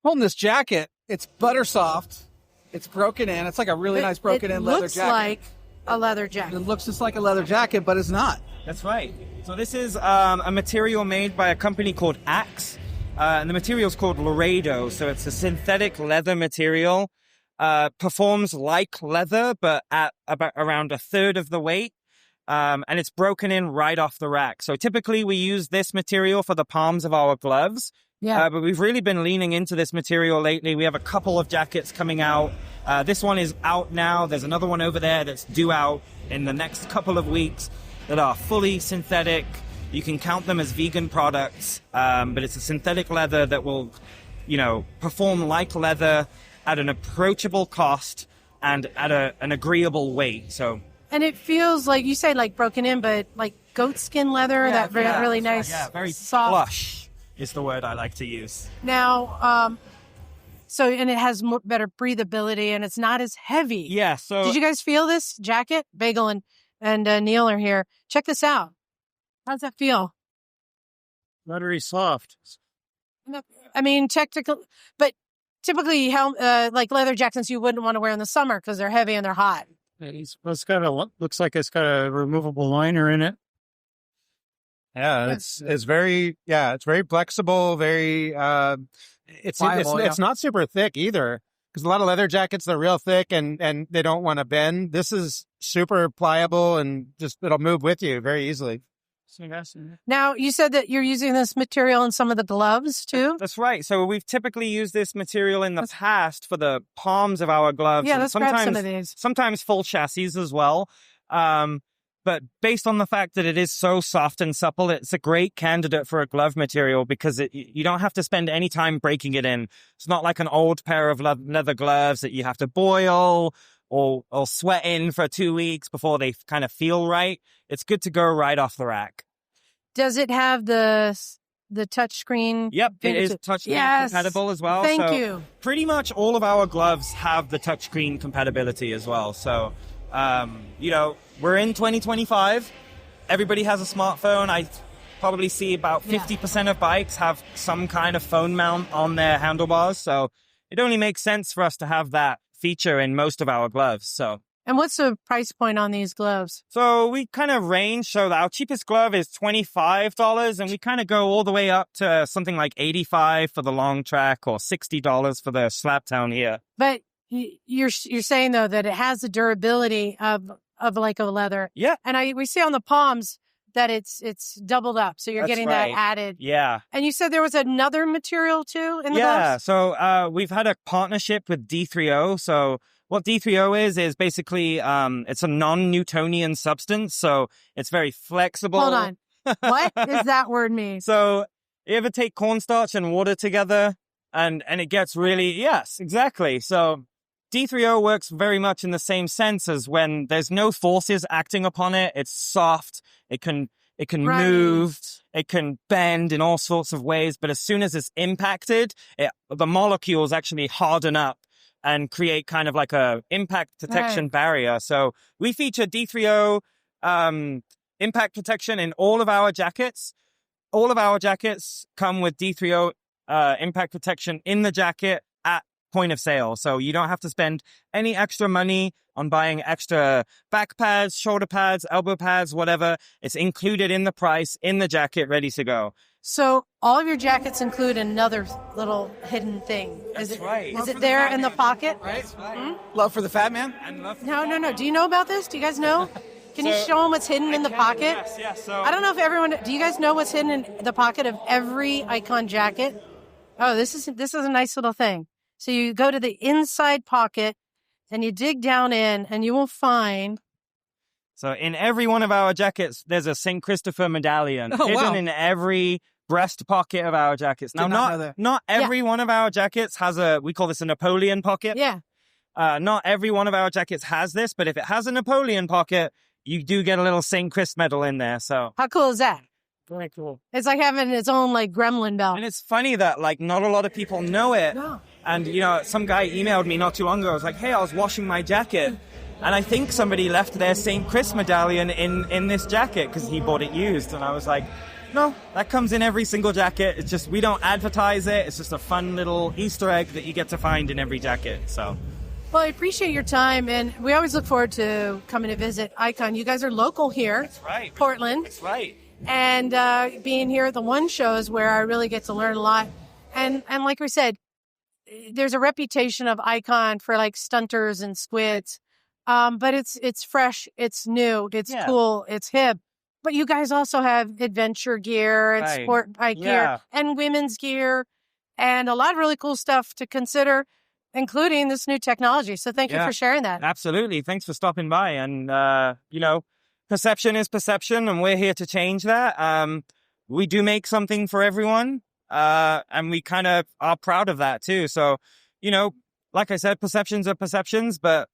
Holding this jacket. It's butter soft. It's broken in. It's like a really nice broken in leather jacket. It looks like a leather jacket. It looks just like a leather jacket, but it's not. That's right. So this is a material made by a company called Axe. And the material is called Laredo. So it's a synthetic leather material. Performs like leather, but at about around a third of the weight. And it's broken in right off the rack. So typically we use this material for the palms of our gloves. Yeah. But we've really been leaning into this material lately. We have a couple of jackets coming out. This one is out now. There's another one over there that's due out in the next couple of weeks that are fully synthetic. You can count them as vegan products. But it's a synthetic leather that will, perform like leather at an approachable cost and at an agreeable weight. And it feels like, you say like broken in, but like goat skin leather, really nice, very soft. plush is the word I like to use. Now, So, and it has better breathability and it's not as heavy. Yeah. So did you guys feel this jacket? Bagel and Neal are here. Check this out. How's that feel? Buttery soft. I mean, but typically, like leather jackets you wouldn't want to wear in the summer because they're heavy and they're hot. Looks like it's got a removable liner in it. Yeah, it's very flexible, very it's not super thick either. Because a lot of leather jackets, they're real thick and they don't want to bend. This is super pliable and it'll move with you very easily. Now, you said that you're using this material in some of the gloves too? That's right. So we've typically used this material in the past for the palms of our gloves. Yeah, let's grab some of these. Sometimes full chassis as well. But based on the fact that it is so soft and supple, it's a great candidate for a glove material because you don't have to spend any time breaking it in. It's not like an old pair of leather gloves that you have to boil or sweat in for 2 weeks before they kind of feel right. It's good to go right off the rack. Does it have the touch screen? Yep, it is touchscreen compatible as well. Thank you. Pretty much all of our gloves have the touchscreen compatibility as well. So, we're in 2025. Everybody has a smartphone. I probably see about 50% of bikes have some kind of phone mount on their handlebars. So it only makes sense for us to have that feature in most of our gloves. So. And what's the price point on these gloves? So we kind of range. So our cheapest glove is $25, and we kind of go all the way up to something like $85 for the long track or $60 for the slap down here. But you're saying though that it has the durability of like a leather. Yeah. And we see on the palms that it's doubled up. So you're getting that added. Yeah. And you said there was another material too in the gloves? Yeah. So we've had a partnership with D3O. So what D3O is basically it's a non-Newtonian substance. So it's very flexible. Hold on. What does that word mean? So you ever take cornstarch and water together and it gets really, yes, exactly. So D3O works very much in the same sense as when there's no forces acting upon it. It's soft. It can move. It can bend in all sorts of ways. But as soon as it's impacted, the molecules actually harden up and create kind of like a impact detection barrier. So we feature D3O impact protection in all of our jackets. All of our jackets come with D3O impact protection in the jacket at point of sale. So you don't have to spend any extra money on buying extra back pads, shoulder pads, elbow pads, whatever. It's included in the price in the jacket, ready to go. So all of your jackets include another little hidden thing. That's right. Is it there in the pocket? Right? Hmm? Love for the fat man? No. Do you know about this? Do you guys know? Can you show them what's hidden in the pocket? Yes. So I don't know if do you guys know what's hidden in the pocket of every Icon jacket? Oh, this is a nice little thing. So you go to the inside pocket and you dig down in and you will find. So in every one of our jackets, there's a St. Christopher medallion hidden in every breast pocket of our jackets. Now, not every one of our jackets has we call this a Napoleon pocket. Yeah. Not every one of our jackets has this, but if it has a Napoleon pocket, you do get a little St. Chris medal in there. So how cool is that? Very cool. It's like having its own like gremlin belt. And it's funny that like not a lot of people know it. No. And some guy emailed me not too long ago. I was like, hey, I was washing my jacket and I think somebody left their St. Chris medallion in this jacket because he bought it used. And I was like, no, that comes in every single jacket. It's just, we don't advertise it. It's just a fun little Easter egg that you get to find in every jacket. So. Well, I appreciate your time, and we always look forward to coming to visit Icon. You guys are local here. That's right. Portland. That's right. And being here at the One Show is where I really get to learn a lot. And like we said, there's a reputation of Icon for like stunters and squids. But it's fresh, it's new, it's cool, it's hip. But you guys also have adventure gear and sport bike gear and women's gear and a lot of really cool stuff to consider, including this new technology. So thank you for sharing that. Absolutely. Thanks for stopping by. And, perception is perception, and we're here to change that. We do make something for everyone, and we kind of are proud of that too. So, like I said, perceptions are perceptions, but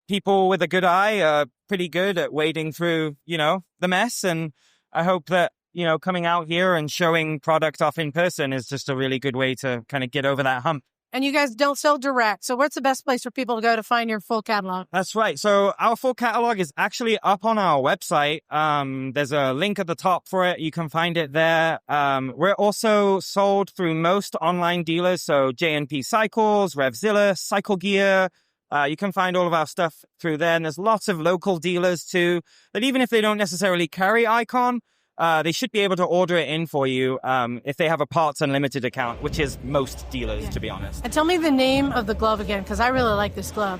people with a good eye are pretty good at wading through, the mess. And I hope that, coming out here and showing product off in person is just a really good way to kind of get over that hump. And you guys don't sell direct. So what's the best place for people to go to find your full catalog? That's right. So our full catalog is actually up on our website. There's a link at the top for it. You can find it there. We're also sold through most online dealers. So J&P Cycles, Revzilla, Cycle Gear. You can find all of our stuff through there. And there's lots of local dealers too, that even if they don't necessarily carry Icon, they should be able to order it in for you if they have a Parts Unlimited account, which is most dealers, to be honest. And tell me the name of the glove again, because I really like this glove.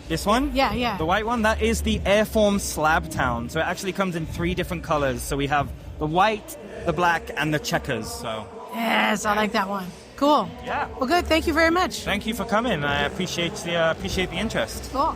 This one? Yeah. The white one? That is the Airform Slab Town. So it actually comes in 3 different colors. So we have the white, the black, and the checkers. So yes, I like that one. Cool. Yeah. Well, good. Thank you very much. Thank you for coming. I appreciate the interest. Cool.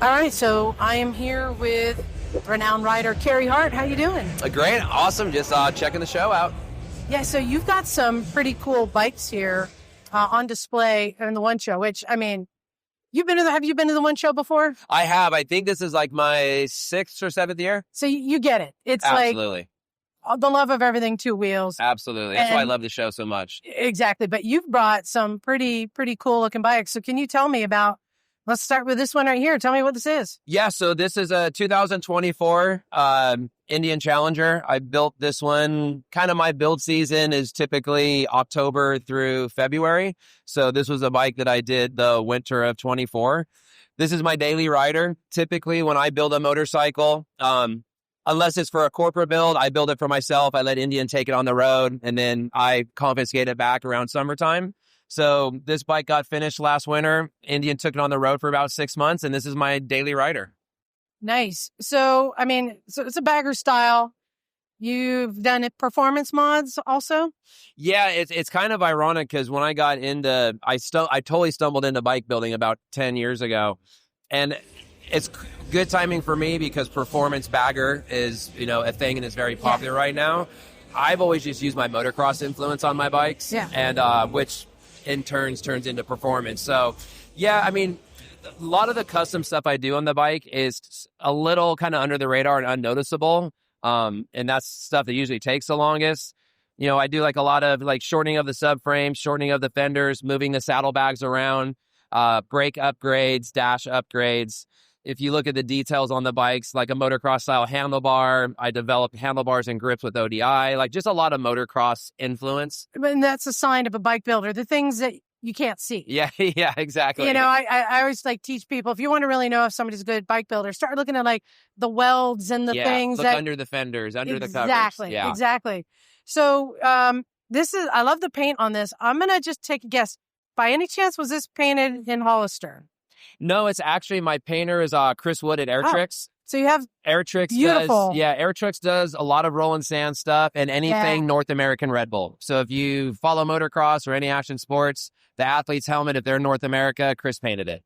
All right, so I am here with renowned rider Carey Hart. How you doing? Great, awesome. Just checking the show out. Yeah, so you've got some pretty cool bikes here on display in the One Show. Which I mean, have you been to the One Show before? I have. I think this is like my 6th or 7th year. So you get it. It's absolutely like the love of everything 2 wheels. Absolutely, that's why I love the show so much. Exactly, but you've brought some pretty cool looking bikes. So can you tell me about? Let's start with this one right here. Tell me what this is. Yeah, so this is a 2024 Indian Challenger. I built this one. Kind of my build season is typically October through February. So this was a bike that I did the winter of 24. This is my daily rider. Typically when I build a motorcycle, unless it's for a corporate build, I build it for myself. I let Indian take it on the road, and then I confiscate it back around summertime. So this bike got finished last winter. Indian took it on the road for about 6 months, and this is my daily rider. Nice. So, I mean, so it's a bagger style. You've done it performance mods also? Yeah, it's kind of ironic because when I got into, I totally stumbled into bike building about 10 years ago. And it's good timing for me because performance bagger is, a thing and is very popular right now. I've always just used my motocross influence on my bikes, and which in turns into performance. So, yeah, I mean, a lot of the custom stuff I do on the bike is a little kind of under the radar and unnoticeable. And that's stuff that usually takes the longest. I do like a lot of like shortening of the subframe, shortening of the fenders, moving the saddlebags around, brake upgrades, dash upgrades. If you look at the details on the bikes, like a motocross style handlebar, I developed handlebars and grips with ODI, like just a lot of motocross influence. And that's a sign of a bike builder, the things that you can't see. Yeah, exactly. I always like teach people, if you want to really know if somebody's a good bike builder, start looking at like the welds and the things look under the fenders, under the covers. Exactly. So I love the paint on this. I'm going to just take a guess. By any chance, was this painted in Hollister? No, it's actually, my painter is Chris Wood at Airtrix. So you have Airtrix. beautiful. Airtrix does a lot of roll and sand stuff and anything North American Red Bull. So if you follow motocross or any action sports, the athlete's helmet, if they're North America, Chris painted it.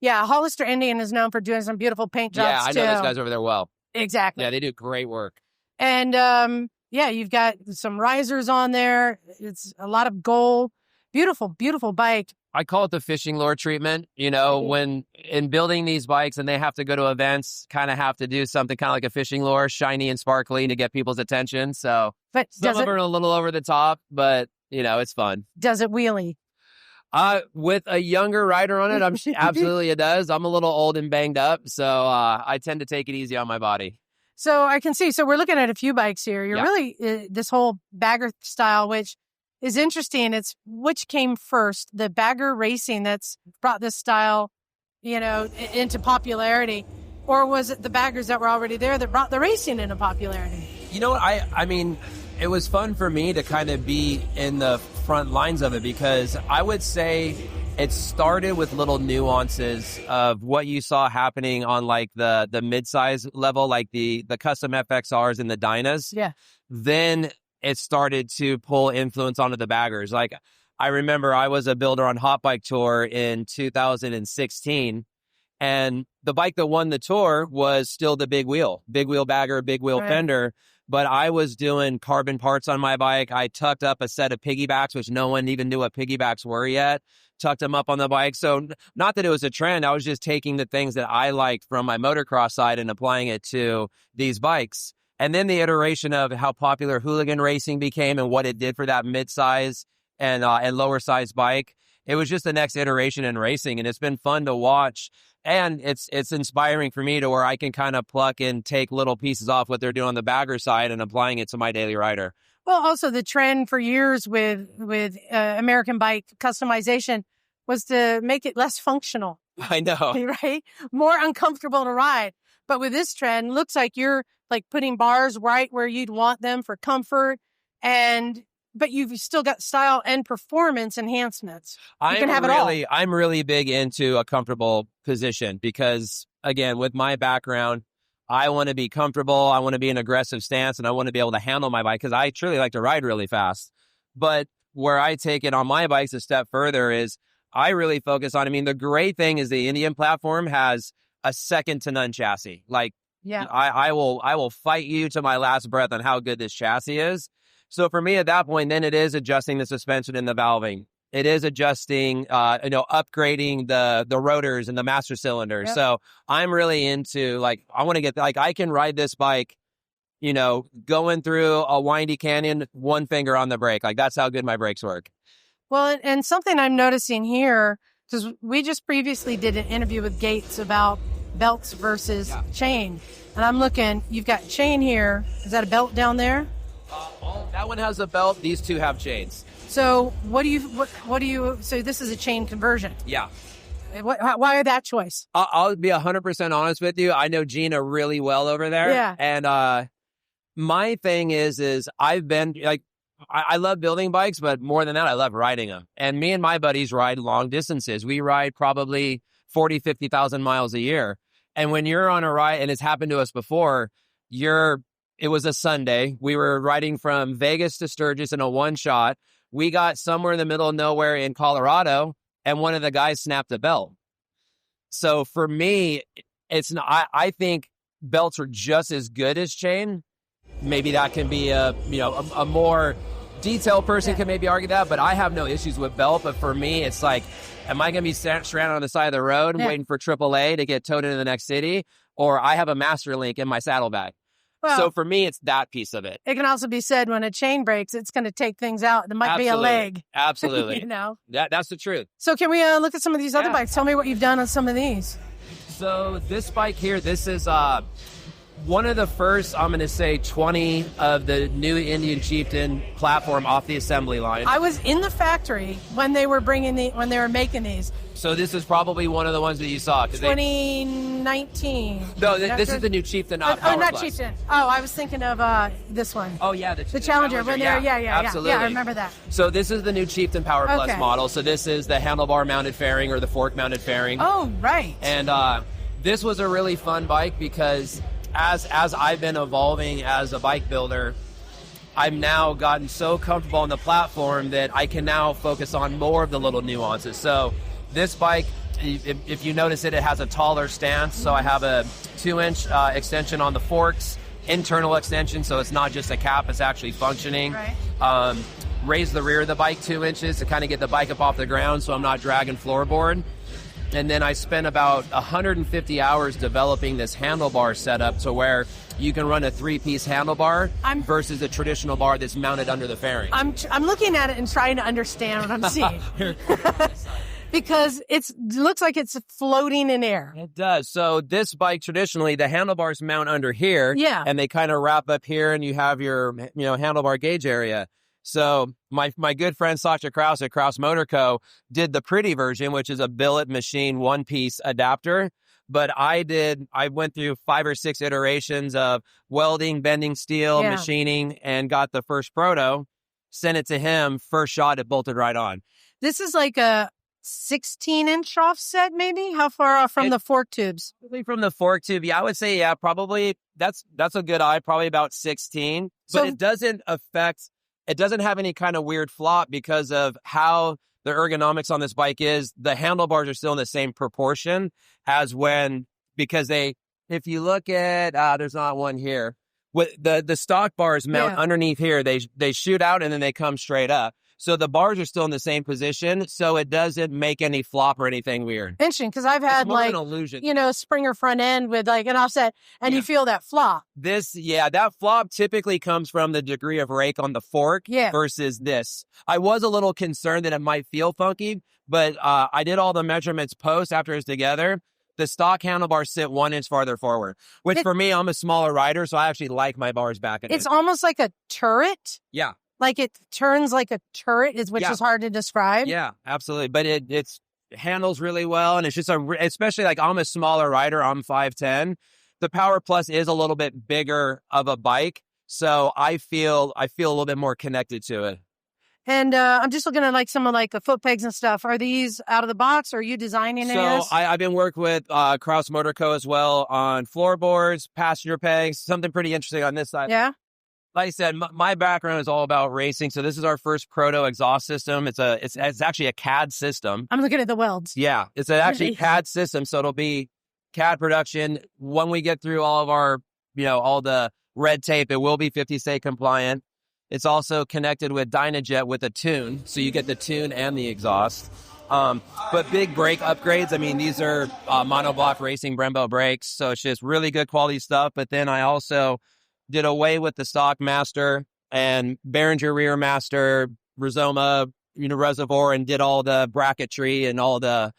Yeah, Hollister Indian is known for doing some beautiful paint jobs. Yeah, I know those guys over there well. Exactly. Yeah, they do great work. And you've got some risers on there. It's a lot of gold. Beautiful, beautiful bike. I call it the fishing lure treatment. When in building these bikes and they have to go to events, kind of have to do something kind of like a fishing lure, shiny and sparkly to get people's attention. So but some of them are a little over the top, but it's fun. Does it wheelie? With a younger rider on it, absolutely it does. I'm a little old and banged up, so I tend to take it easy on my body. So I can see. So we're looking at a few bikes here. You're really this whole bagger style, which is interesting. It's which came first, the bagger racing that's brought this style, into popularity, or was it the baggers that were already there that brought the racing into popularity? I mean, it was fun for me to kind of be in the front lines of it because I would say it started with little nuances of what you saw happening on like the mid-size level, like the custom FXRs and the Dynas. Yeah. Then it started to pull influence onto the baggers. Like, I remember I was a builder on Hot Bike Tour in 2016, and the bike that won the tour was still the big wheel bagger, big wheel fender. but I was doing carbon parts on my bike. I tucked up a set of piggybacks, which no one even knew what piggybacks were yet. Tucked them up on the bike. So not that it was a trend. I was just taking the things that I liked from my motocross side and applying it to these bikes. And then the iteration of how popular hooligan racing became and what it did for that mid-size and lower size bike. It was just the next iteration in racing, and it's been fun to watch. And it's inspiring for me to where I can kind of pluck and take little pieces off what they're doing on the bagger side and applying it to my daily rider. Well, also the trend for years with American bike customization was to make it less functional. I know. Right? More uncomfortable to ride. But with this trend, looks like you're like putting bars right where you'd want them for comfort, but you've still got style and performance enhancements. You can have it all. I'm really big into a comfortable position because, again, with my background, I want to be comfortable. I want to be in an aggressive stance, and I want to be able to handle my bike because I truly like to ride really fast. But where I take it on my bikes a step further is I really focus on, the great thing is the Indian platform has a second to none chassis. Like, yeah, I will fight you to my last breath on how good this chassis is. So for me at that point, then it is adjusting the suspension and the valving. It is adjusting, upgrading the rotors and the master cylinder. Yep. So I'm really into I want to get I can ride this bike, going through a windy canyon, one finger on the brake. That's how good my brakes work. Well, and something I'm noticing here, because we just previously did an interview with Gates about belts versus chain. And I'm looking, you've got chain here. Is that a belt down there? That one has a belt. These two have chains. So what do you, so this is a chain conversion. Yeah. Why that choice? I'll be 100% honest with you. I know Gina really well over there. Yeah. And my thing is I've been I love building bikes, but more than that, I love riding them. And me and my buddies ride long distances. We ride probably 40, 50,000 miles a year. And when you're on a ride, and it's happened to us before, it was a Sunday. We were riding from Vegas to Sturgis in a one shot. We got somewhere in the middle of nowhere in Colorado, and one of the guys snapped a belt. So for me, it's not, I think belts are just as good as chain. Maybe that can be a more detailed person can maybe argue that, but I have no issues with belt. But for me, it's am I going to be stranded on the side of the road waiting for AAA to get towed into the next city? Or I have a master link in my saddlebag. Well, so for me, it's that piece of it. It can also be said when a chain breaks, it's going to take things out. There might be a leg. Absolutely. That's the truth. So can we look at some of these other bikes? Tell me what you've done on some of these. So this bike here, this is one of the first, I'm going to say, 20 of the new Indian Chieftain platform off the assembly line. I was in the factory when they were making these. So this is probably one of the ones that you saw. 2019. No, this is the new Chieftain, not Power not Plus. Chieftain. Oh, I was thinking of this one. Oh, yeah. The Challenger. When they're, absolutely. Yeah, I remember that. So this is the new Chieftain Power Plus model. So this is the handlebar-mounted fairing or the fork-mounted fairing. Oh, right. And this was a really fun bike because as I've been evolving as a bike builder, I've now gotten so comfortable on the platform that I can now focus on more of the little nuances. So this bike, if you notice it has a taller stance. So I have a 2-inch extension on the forks, internal extension, so it's not just a cap, it's actually functioning. Right. Raise the rear of the bike 2 inches to kind of get the bike up off the ground so I'm not dragging floorboard. And then I spent about 150 hours developing this handlebar setup to where you can run a 3-piece handlebar versus a traditional bar that's mounted under the fairing. I'm looking at it and trying to understand what I'm seeing. Because it looks like it's floating in air. It does. So this bike, traditionally, the handlebars mount under here. Yeah. And they kind of wrap up here and you have your handlebar gauge area. So my good friend Sasha Kraus at Kraus Motor Co. did the pretty version, which is a billet machine 1-piece adapter. But I went through 5 or 6 iterations of welding, bending steel, machining, and got the first proto, sent it to him, first shot, it bolted right on. This is like a 16-inch offset, maybe? How far off from the fork tubes? Probably from the fork tube. Yeah, I would say, probably that's a good eye, probably about 16. But it doesn't have any kind of weird flop because of how the ergonomics on this bike is. The handlebars are still in the same proportion as if you look at, there's not one here. with the stock bars mount underneath here. They shoot out and then they come straight up. So the bars are still in the same position, so it doesn't make any flop or anything weird. Interesting, because I've had like an illusion. Springer front end with like an offset, and you feel that flop. That flop typically comes from the degree of rake on the fork versus this. I was a little concerned that it might feel funky, but I did all the measurements post after it's together. The stock handlebars sit 1 inch farther forward, which for me, I'm a smaller rider, so I actually like my bars back in it. It's almost like a turret. Yeah. Like it turns like a turret, which is hard to describe. Yeah, absolutely. But it handles really well. And it's just especially like I'm a smaller rider. I'm 5'10". The Power Plus is a little bit bigger of a bike. So I feel a little bit more connected to it. And I'm just looking at like some of like the foot pegs and stuff. Are these out of the box? Or are you designing any of this? I've been working with Kraus Motor Co. as well on floorboards, passenger pegs, something pretty interesting on this side. Yeah. Like I said, my background is all about racing. So this is our first proto exhaust system. It's actually a CAD system. I'm looking at the welds. Yeah, it's actually a CAD system. So it'll be CAD production. When we get through all of our, all the red tape, it will be 50 state compliant. It's also connected with Dynajet with a tune. So you get the tune and the exhaust. But big brake upgrades. I mean, these are monoblock racing Brembo brakes. So it's just really good quality stuff. But then I also did away with the stock master and Behringer rear master, Rizoma, reservoir, and did all the bracketry and all the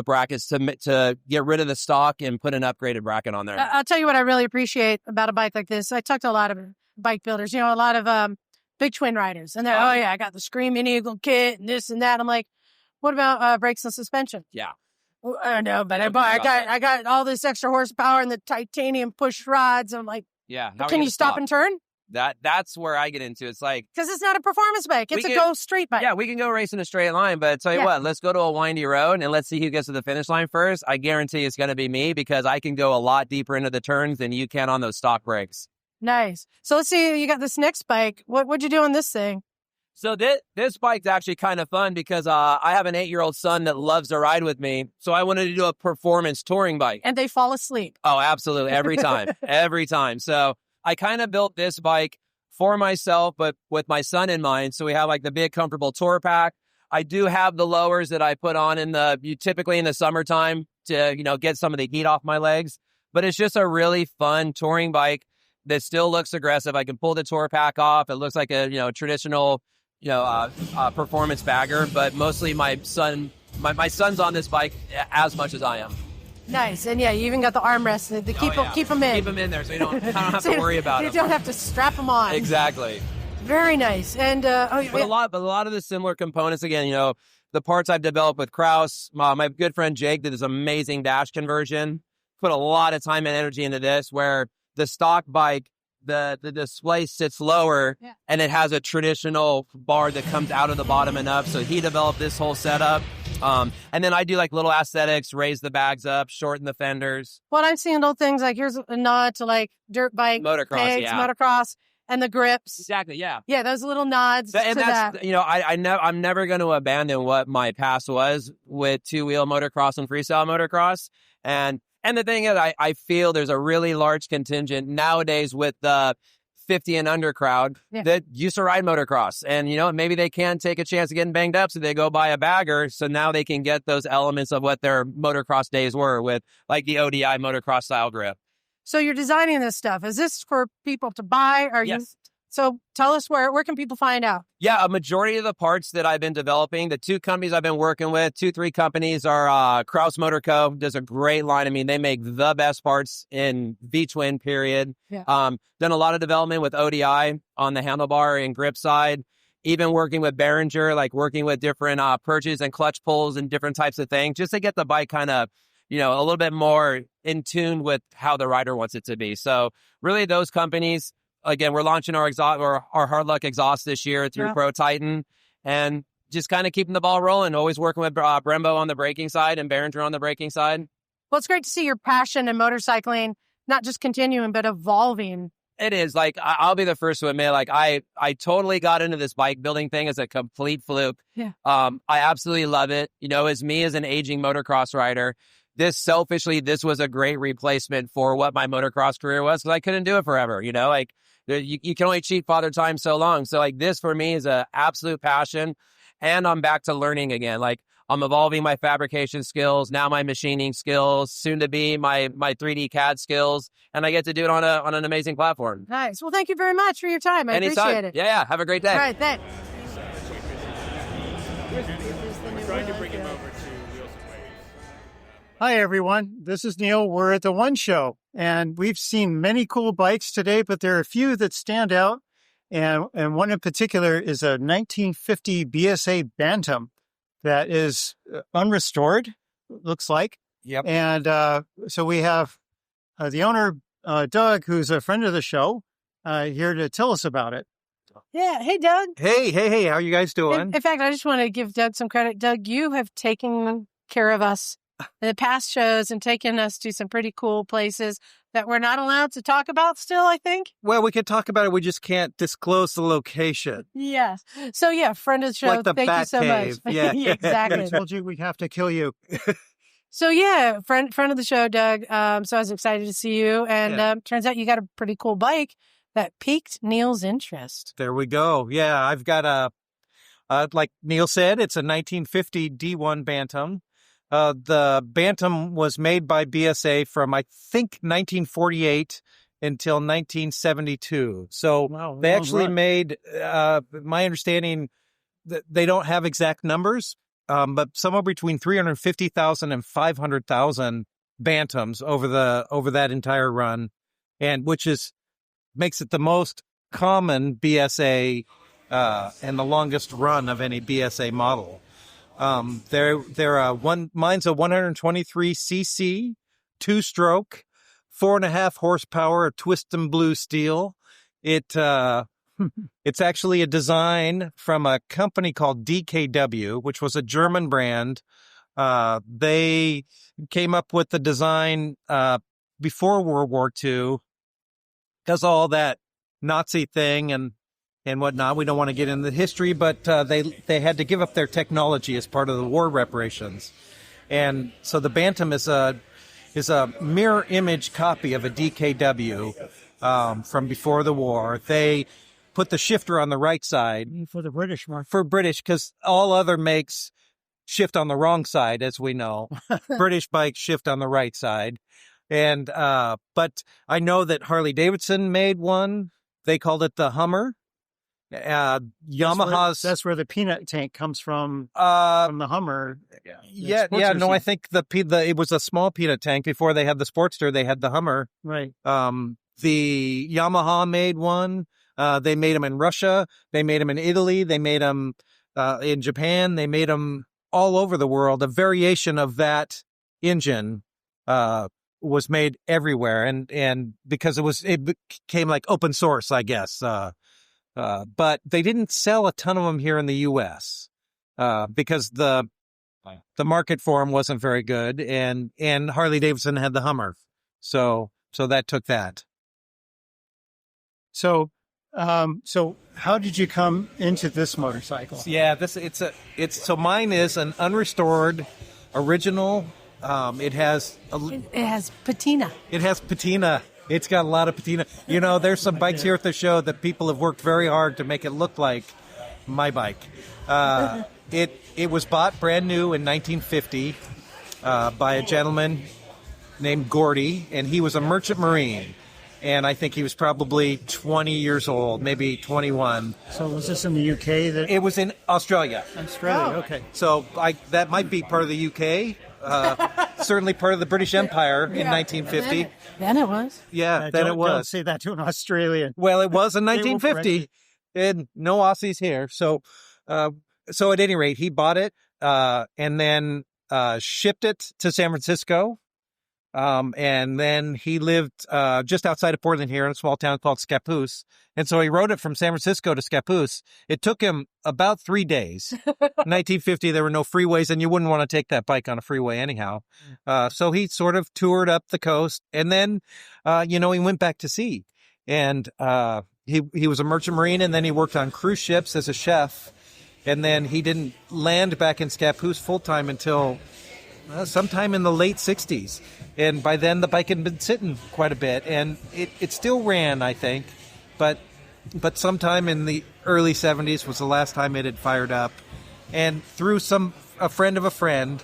brackets to get rid of the stock and put an upgraded bracket on there. I'll tell you what I really appreciate about a bike like this. I talked to a lot of bike builders, a lot of big twin riders, and they're, I got the Screaming Eagle kit and this and that. I'm like, what about brakes and suspension? Yeah. I know, but I got all this extra horsepower and the titanium push rods. I'm like, yeah. Can you stop and turn? That's where I get into. It's like, because it's not a performance bike; it's a go straight bike. Yeah, we can go race in a straight line, but I tell you what, let's go to a windy road and let's see who gets to the finish line first. I guarantee it's going to be me because I can go a lot deeper into the turns than you can on those stock brakes. Nice. So let's see. You got this next bike. What'd you do on this thing? So this bike's actually kind of fun because I have an 8-year-old son that loves to ride with me. So I wanted to do a performance touring bike. And they fall asleep. Oh, absolutely. Every time. Every time. So I kind of built this bike for myself, but with my son in mind. So we have like the big comfortable tour pack. I do have the lowers that I put on typically in the summertime to, get some of the heat off my legs. But it's just a really fun touring bike that still looks aggressive. I can pull the tour pack off. It looks like a, traditional, performance bagger, but mostly my son's on this bike as much as I am. Nice. And yeah, you even got the armrests to keep them in. Keep them in there so you don't have to worry about them. You don't have to strap them on. Exactly. Very nice. And but a lot of the similar components, again, the parts I've developed with Kraus. My good friend Jake did this amazing dash conversion. Put a lot of time and energy into this, where the stock bike, the display sits lower and it has a traditional bar that comes out of the bottom and up. So he developed this whole setup. And then I do like little aesthetics, raise the bags up, shorten the fenders. Well, I'm seeing little things like here's a nod to like dirt bike, motocross, pegs, motocross, and the grips. Exactly. Yeah. Yeah. Those little nods. And to that's, that. I'm never going to abandon what my past was with 2-wheel motocross and freestyle motocross. And the thing is, I feel there's a really large contingent nowadays with the 50 and under crowd that used to ride motocross. And, maybe they can take a chance of getting banged up, so they go buy a bagger. So now they can get those elements of what their motocross days were with like the ODI motocross style grip. So you're designing this stuff. Is this for people to buy? Yes. So tell us where can people find out? Yeah, a majority of the parts that I've been developing, the 2 companies I've been working with, 3 companies are Kraus Motor Co. Does a great line. I mean, they make the best parts in V-twin, period. Yeah. Done a lot of development with ODI on the handlebar and grip side. Even working with Behringer, like working with different perches and clutch pulls and different types of things, just to get the bike kind of, a little bit more in tune with how the rider wants it to be. So really those companies. Again, we're launching our Hard Luck exhaust this year through Pro Titan, and just kind of keeping the ball rolling, always working with Brembo on the braking side and Behringer on the braking side. Well, it's great to see your passion in motorcycling, not just continuing, but evolving. It is. Like, I'll be the first to admit, like, I totally got into this bike building thing as a complete fluke. Yeah. I absolutely love it. As me as an aging motocross rider, selfishly, this was a great replacement for what my motocross career was, because I couldn't do it forever. You know, like you can only cheat father time so long. So like this for me is a absolute passion, and I'm back to learning again. Like I'm evolving my fabrication skills, now my machining skills, soon to be my 3D CAD skills, and I get to do it on an amazing platform. Nice. Well, thank you very much for your time. I Anytime. appreciate it. Yeah. Have a great day. All right, thanks. We're trying to bring him over to Wheels and Waves. Hi, everyone. This is Neal. We're at the One Show, and we've seen many cool bikes today, but there are a few that stand out, and one in particular is a 1950 BSA Bantam that is unrestored, looks like. Yep. And so we have the owner, Doug, who's a friend of the show, here to tell us about it. Yeah. Hey, Doug. Hey, how you guys doing? In fact, I just want to give Doug some credit. Doug, you have taken care of us in the past shows and taken us to some pretty cool places that we're not allowed to talk about still, I think. Well, we can talk about it. We just can't disclose the location. Yes. So, yeah, friend of the show. Like the Thank you so Batcave. much. Yeah. I Exactly. told you we'd have to kill you. So, yeah, friend of the show, Doug. So I was excited to see you. And turns out you got a pretty cool bike that piqued Neal's interest. There we go. Yeah, I've got like Neal said, it's a 1950 D1 Bantam. The Bantam was made by BSA from, I think, 1948 until 1972. So they actually made, my understanding, that they don't have exact numbers, but somewhere between 350,000 and 500,000 Bantams over that entire run, and which makes it the most common BSA and the longest run of any BSA model. Mine's a 123cc, 2-stroke, 4.5 horsepower, twist and blue steel. It's actually a design from a company called DKW, which was a German brand. They came up with the design before World War II, because all that Nazi thing and whatnot. We don't want to get into the history, but they had to give up their technology as part of the war reparations. And so the Bantam is a mirror image copy of a DKW from before the war. They put the shifter on the right side. For the British market. For British, because all other makes shift on the wrong side, as we know. British bikes shift on the right side. And but I know that Harley Davidson made one. They called it the Hummer. Yamaha's. That's where the peanut tank comes from the Hummer. Yeah. No, I think it was a small peanut tank before they had the Sportster. They had the Hummer. Right. The Yamaha made one. They made them in Russia. They made them in Italy. They made them in Japan. They made them all over the world. A variation of that engine was made everywhere, and because it became like open source, I guess. But they didn't sell a ton of them here in the U.S. Because the market for them wasn't very good, and Harley Davidson had the Hummer, so that took that. So how did you come into this motorcycle? Yeah, so mine is an unrestored original. It has patina. It has patina. It's got a lot of patina. You know, there's some bikes here at the show that people have worked very hard to make it look like my bike. It was bought brand new in 1950 by a gentleman named Gordy, and he was a merchant marine. And I think he was probably 20 years old, maybe 21. So was this in the UK? It was in Australia. Australia, okay. So that might be part of the UK. Certainly part of the British Empire in 1950. Then it was. Yeah, then it was. Don't say that to an Australian. Well, it was in 1950, and no Aussies here. So at any rate, he bought it and then shipped it to San Francisco. And then he lived just outside of Portland here in a small town called Scappoose. And so he rode it from San Francisco to Scappoose. It took him about 3 days. 1950, there were no freeways, and you wouldn't want to take that bike on a freeway anyhow. So he sort of toured up the coast, and then, he went back to sea. And he was a merchant marine, and then he worked on cruise ships as a chef. And then he didn't land back in Scappoose full-time until sometime in the late 60s. And by then the bike had been sitting quite a bit, and it still ran, I think, but sometime in the early 70s was the last time it had fired up. And through a friend of a friend,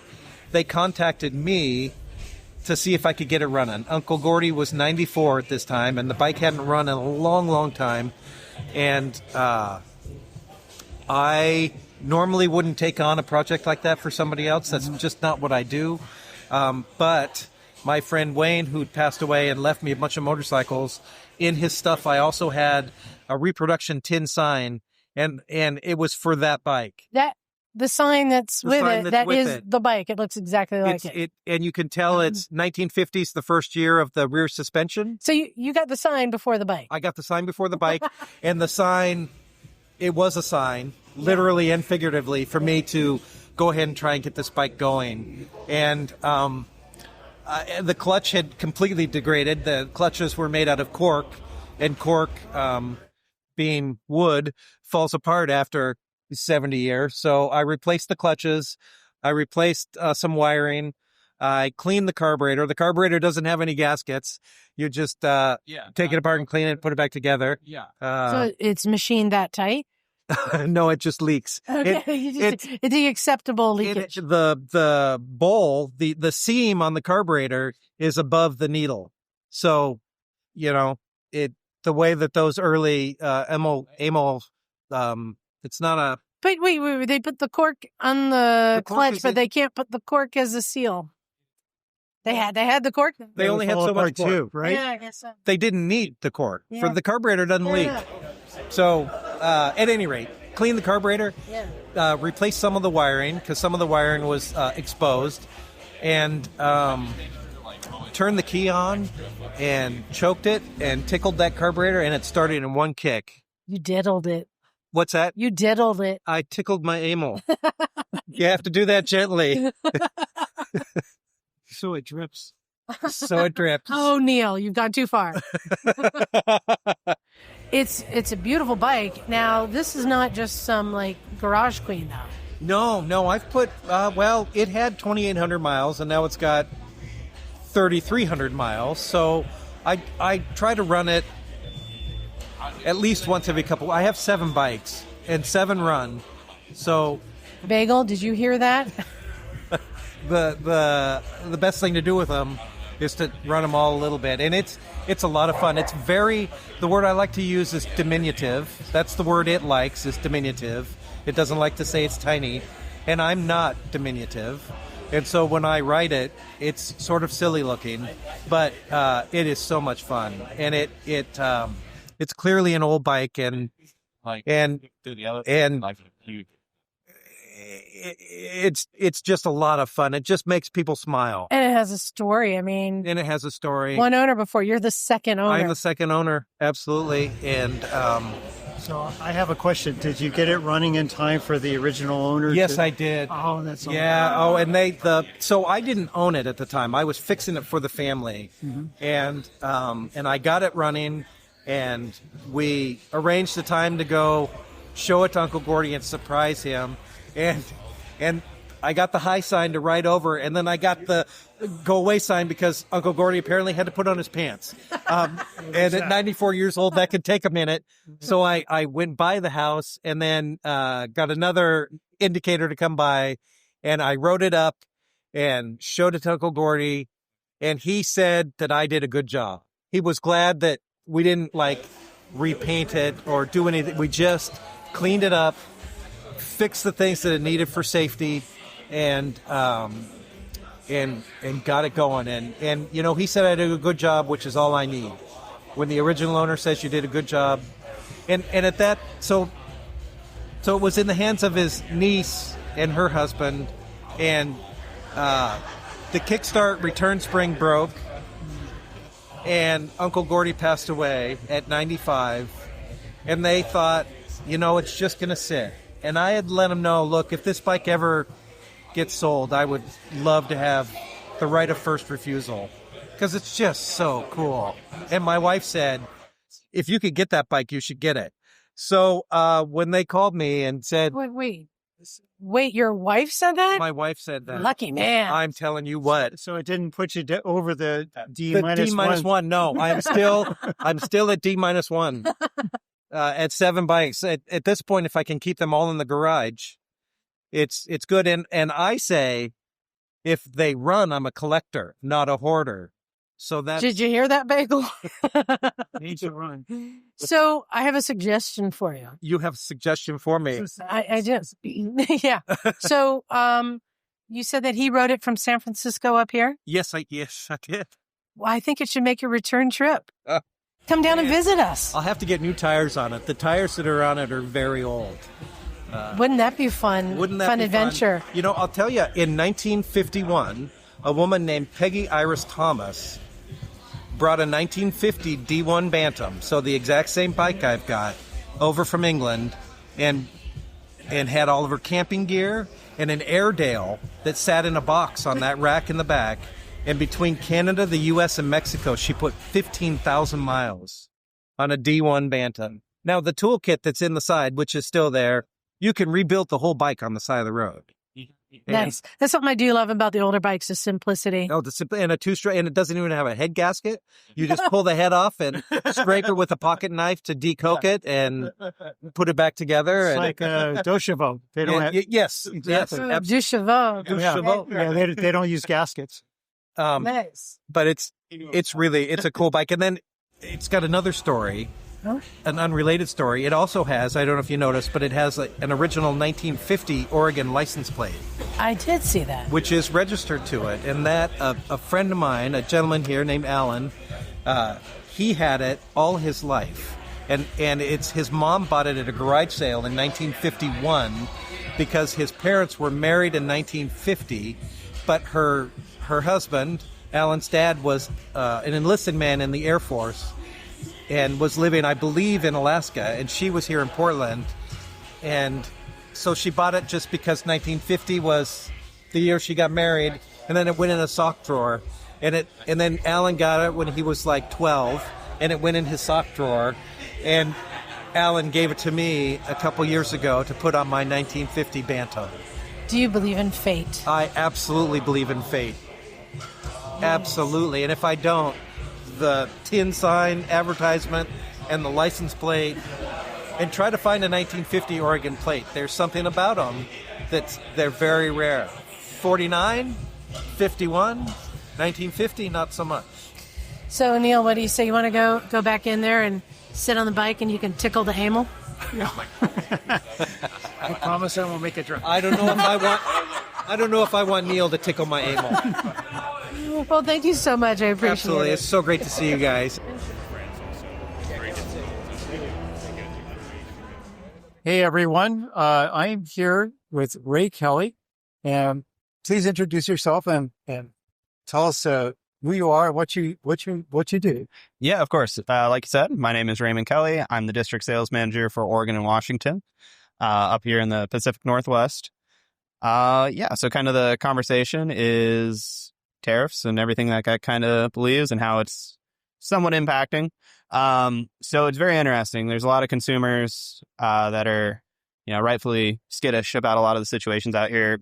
they contacted me to see if I could get it running. Uncle Gordy was 94 at this time, and the bike hadn't run in a long, long time. And I normally wouldn't take on a project like that for somebody else. That's just not what I do. But my friend Wayne, who'd passed away and left me a bunch of motorcycles, in his stuff I also had a reproduction tin sign, and it was for that bike. The sign that's with it, that is the bike. It looks exactly like it. And you can tell it's 1950s, the first year of the rear suspension. So you got the sign before the bike. I got the sign before the bike, and the sign, it was a sign, literally and figuratively, for me to go ahead and try and get this bike going. And the clutch had completely degraded. The clutches were made out of cork, and cork, being wood, falls apart after 70 years. So I replaced the clutches. I replaced some wiring. I cleaned the carburetor. The carburetor doesn't have any gaskets. You just take it apart and clean it, put it back together. Yeah. So it's machined that tight? No, it just leaks. Okay. It's the acceptable leakage. The bowl, the seam on the carburetor is above the needle. So, the way that those early amyl it's not a... But wait, they put the cork on the clutch, but they can't put the cork as a seal. They had the cork? They only had so much cork, too, right? Yeah, I guess so. They didn't need the cork. Yeah. For the carburetor doesn't leak. So, at any rate, clean the carburetor, replace some of the wiring, because some of the wiring was exposed, and turned the key on and choked it and tickled that carburetor, and it started in one kick. You diddled it. What's that? You diddled it. I tickled my amyl. You have to do that gently. So it drips. So it drips. Oh, Neal, you've gone too far. It's a beautiful bike. Now, this is not just some garage queen though. No, I've put it had 2,800 miles, and now it's got 3,300 miles. So I try to run it at least once every couple. I have 7 bikes and 7 run. So Bagel, did you hear that? the best thing to do with them is to run them all a little bit, and it's a lot of fun. It's the word I like to use is diminutive. That's the word it likes, is diminutive. It doesn't like to say it's tiny, and I'm not diminutive. And so when I ride it, it's sort of silly looking, but it is so much fun, and it's clearly an old bike, and it's just a lot of fun. It just makes people smile. And it has a story. I mean, and it has a story. One owner before. You're the second owner. I'm the second owner, absolutely. And so I have a question. Did you get it running in time for the original owner? Yes, I did. Oh, that's awesome. Yeah. Oh, and so I didn't own it at the time. I was fixing it for the family, and I got it running, and we arranged the time to go show it to Uncle Gordy and surprise him, and I got the high sign to ride over, and then I got the go away sign because Uncle Gordy apparently had to put on his pants. And at 94 years old, that could take a minute. So I went by the house and then got another indicator to come by, and I wrote it up and showed it to Uncle Gordy, and he said that I did a good job. He was glad that we didn't repaint it or do anything. We just cleaned it up, fixed the things that it needed for safety, and got it going. And he said I did a good job, which is all I need. When the original owner says you did a good job, and at that, so it was in the hands of his niece and her husband, and the kickstart return spring broke, and Uncle Gordy passed away at 95, and they thought, it's just going to sit. And I had let them know, look, if this bike ever gets sold, I would love to have the right of first refusal, because it's just so cool. And my wife said, if you could get that bike, you should get it. So when they called me and said... Wait. Wait, your wife said that? My wife said that. Lucky man. I'm telling you what. So it didn't put you over the D The minus D minus one. No, I'm still at D minus one. At 7 bikes. At this point, if I can keep them all in the garage, it's good. And I say, if they run, I'm a collector, not a hoarder. So that. Did you hear that, Bagel? Need to run. So I have a suggestion for you. You have a suggestion for me. I do. Yeah. So you said that he rode it from San Francisco up here? Yes, I did. Well, I think it should make your return trip. Come down and visit us. I'll have to get new tires on it. The tires that are on it are very old. Wouldn't that be fun? Wouldn't that fun be adventure? Fun? You know, I'll tell you, in 1951, a woman named Peggy Iris Thomas brought a 1950 D1 Bantam, so the exact same bike I've got, over from England, and had all of her camping gear and an Airedale that sat in a box on that rack in the back. And between Canada, the U.S., and Mexico, she put 15,000 miles on a D1 Bantam. Now, the toolkit that's in the side, which is still there, you can rebuild the whole bike on the side of the road. Nice. That's something I do love about the older bikes, the simplicity. Oh, and a two-stroke, and it doesn't even have a head gasket. You just pull the head off and scrape it with a pocket knife to decoke it and put it back together. It's like a deux chevaux. They don't have, yes, exactly. Deux chevaux. Yeah, they don't use gaskets. Nice. But it's a cool bike. And then it's got another story, an unrelated story. It also has, I don't know if you noticed, but it has an original 1950 Oregon license plate. I did see that. Which is registered to it. And that, a friend of mine, a gentleman here named Alan, he had it all his life. And his mom bought it at a garage sale in 1951 because his parents were married in 1950, but her husband, Alan's dad, was an enlisted man in the Air Force and was living, I believe, in Alaska, and she was here in Portland. And so she bought it just because 1950 was the year she got married, and then it went in a sock drawer. And then Alan got it when he was like 12, and it went in his sock drawer. And Alan gave it to me a couple years ago to put on my 1950 Bantam. Do you believe in fate? I absolutely believe in fate. Absolutely. And if I don't, the tin sign, advertisement, and the license plate, and try to find a 1950 Oregon plate. There's something about them they're very rare. 49, 51, 1950, not so much. So, Neal, what do you say? You want to go back in there and sit on the bike and you can tickle the hamel? I promise I won't make it dry. I don't know if I want Neal to tickle my anal. Well, thank you so much. I appreciate Absolutely. it. It's so great to see you guys. Hey, everyone. I'm here with Ray Kelly. And please introduce yourself and tell us who you are, what you do. Yeah, of course. Like you said, my name is Raymond Kelly. I'm the district sales manager for Oregon and Washington, up here in the Pacific Northwest. So kind of the conversation is tariffs and everything that guy kind of believes and how it's somewhat impacting. So it's very interesting. There's a lot of consumers that are, rightfully skittish about a lot of the situations out here,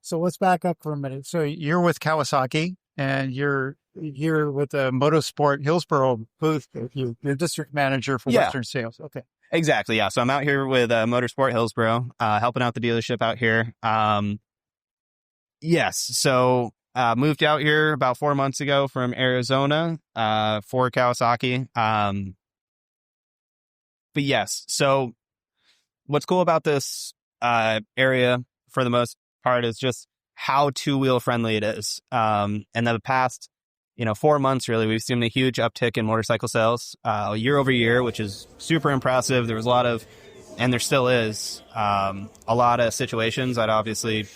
So let's back up for a minute. So you're with Kawasaki and you're here with the Motorsport Hillsboro booth. You're district manager for Western Sales. Okay. Exactly. Yeah. So I'm out here with Motorsport Hillsboro, helping out the dealership out here. Yes. So moved out here about 4 months ago from Arizona for Kawasaki. But yes, so what's cool about this area for the most part is just how two-wheel friendly it is. And the past, 4 months, really, we've seen a huge uptick in motorcycle sales year over year, which is super impressive. There was a lot of, and there still is, a lot of situations that obviously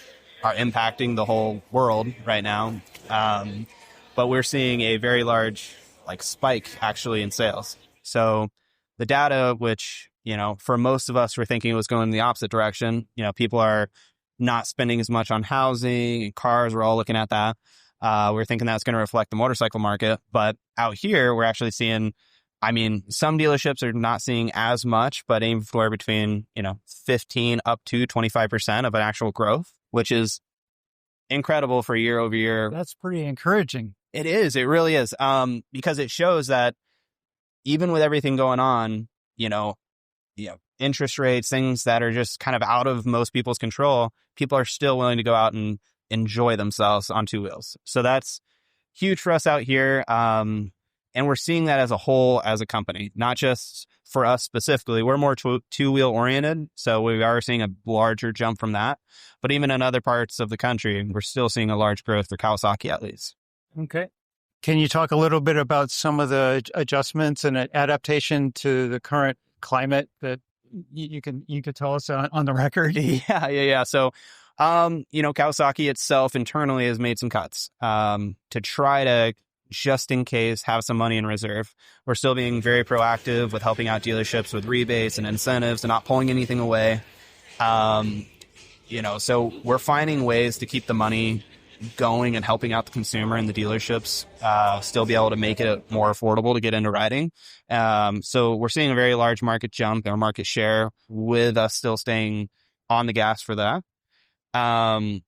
are impacting the whole world right now. But we're seeing a very large spike actually in sales. So the data, which, for most of us, we're thinking it was going in the opposite direction. People are not spending as much on housing and cars. We're all looking at that. We're thinking that's going to reflect the motorcycle market. But out here, we're actually seeing I mean, some dealerships are not seeing as much, but anywhere between, 15 up to 25% of an actual growth, which is incredible for year over year. That's pretty encouraging. It is. It really is. Because it shows that even with everything going on, interest rates, things that are just kind of out of most people's control, people are still willing to go out and enjoy themselves on two wheels. So that's huge for us out here. And we're seeing that as a whole, as a company, not just for us specifically. We're more two-wheel oriented, so we are seeing a larger jump from that. But even in other parts of the country, we're still seeing a large growth for Kawasaki, at least. Okay. Can you talk a little bit about some of the adjustments and adaptation to the current climate that you could tell us on the record? Yeah. So, Kawasaki itself internally has made some cuts to try to, just in case, have some money in reserve. We're still being very proactive with helping out dealerships with rebates and incentives and not pulling anything away. So we're finding ways to keep the money going and helping out the consumer and the dealerships still be able to make it more affordable to get into riding. So we're seeing a very large market jump in our market share with us still staying on the gas for that. The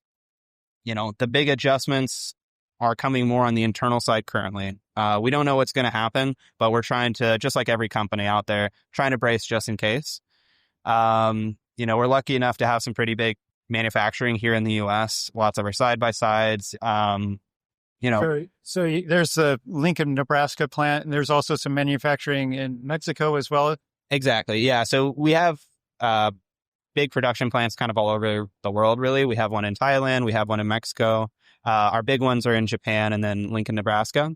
big adjustments are coming more on the internal side currently. We don't know what's going to happen, but we're trying to, just like every company out there, trying to brace just in case. We're lucky enough to have some pretty big manufacturing here in the U.S., lots of our side-by-sides. So there's the Lincoln, Nebraska plant, and there's also some manufacturing in Mexico as well. Exactly, yeah. So we have big production plants kind of all over the world, really. We have one in Thailand, we have one in Mexico. Our big ones are in Japan and then Lincoln, Nebraska.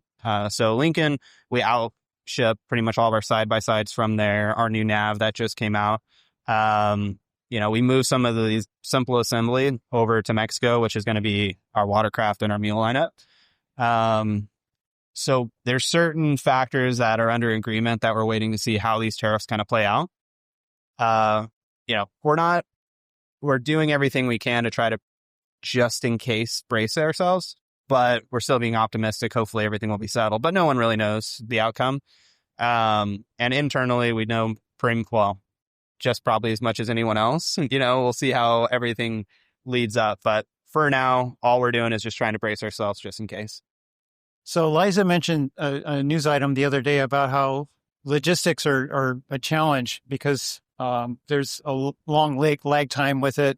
So Lincoln, we outship pretty much all of our side-by-sides from there. Our new nav that just came out. We moved some of these simple assembly over to Mexico, which is going to be our watercraft and our mule lineup. So there's certain factors that are under agreement that we're waiting to see how these tariffs kind of play out. We're doing everything we can to try to just in case brace ourselves, but we're still being optimistic. Hopefully everything will be settled, but no one really knows the outcome. And internally we know just probably as much as anyone else. We'll see how everything leads up. But for now, all we're doing is just trying to brace ourselves just in case. So Liza mentioned a news item the other day about how logistics are a challenge because there's a long lag time with it.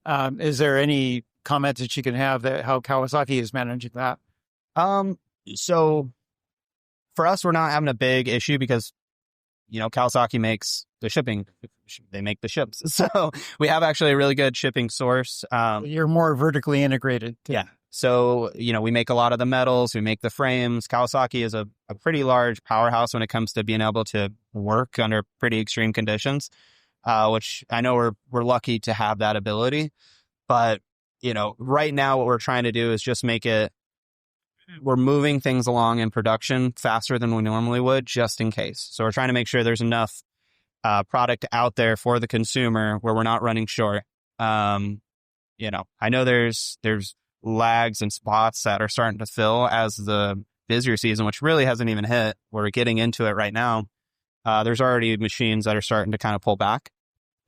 Is there any comment that you can have that how Kawasaki is managing that? So for us, we're not having a big issue because Kawasaki makes the shipping. They make the ships. So we have actually a really good shipping source. You're more vertically integrated. Yeah. So, we make a lot of the metals, we make the frames. Kawasaki is a pretty large powerhouse when it comes to being able to work under pretty extreme conditions, which I know we're lucky to have that ability. But, right now what we're trying to do is just we're moving things along in production faster than we normally would, just in case. So we're trying to make sure there's enough product out there for the consumer where we're not running short. I know there's lags and spots that are starting to fill as the busier season, which really hasn't even hit. We're getting into it right now. There's already machines that are starting to kind of pull back.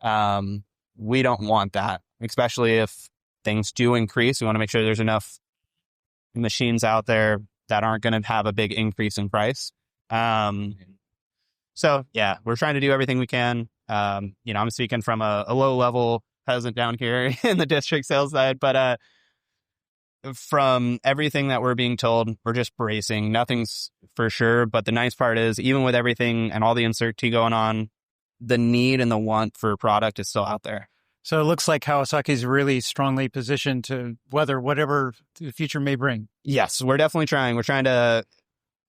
We don't want that, especially if things do increase. We want to make sure there's enough machines out there that aren't going to have a big increase in price. So yeah, we're trying to do everything we can. I'm speaking from a low level peasant down here in the district sales side, but from everything that we're being told, we're just bracing. Nothing's for sure. But the nice part is, even with everything and all the uncertainty going on, the need and the want for product is still out there. So it looks like Kawasaki is really strongly positioned to weather whatever the future may bring. Yes, we're definitely trying.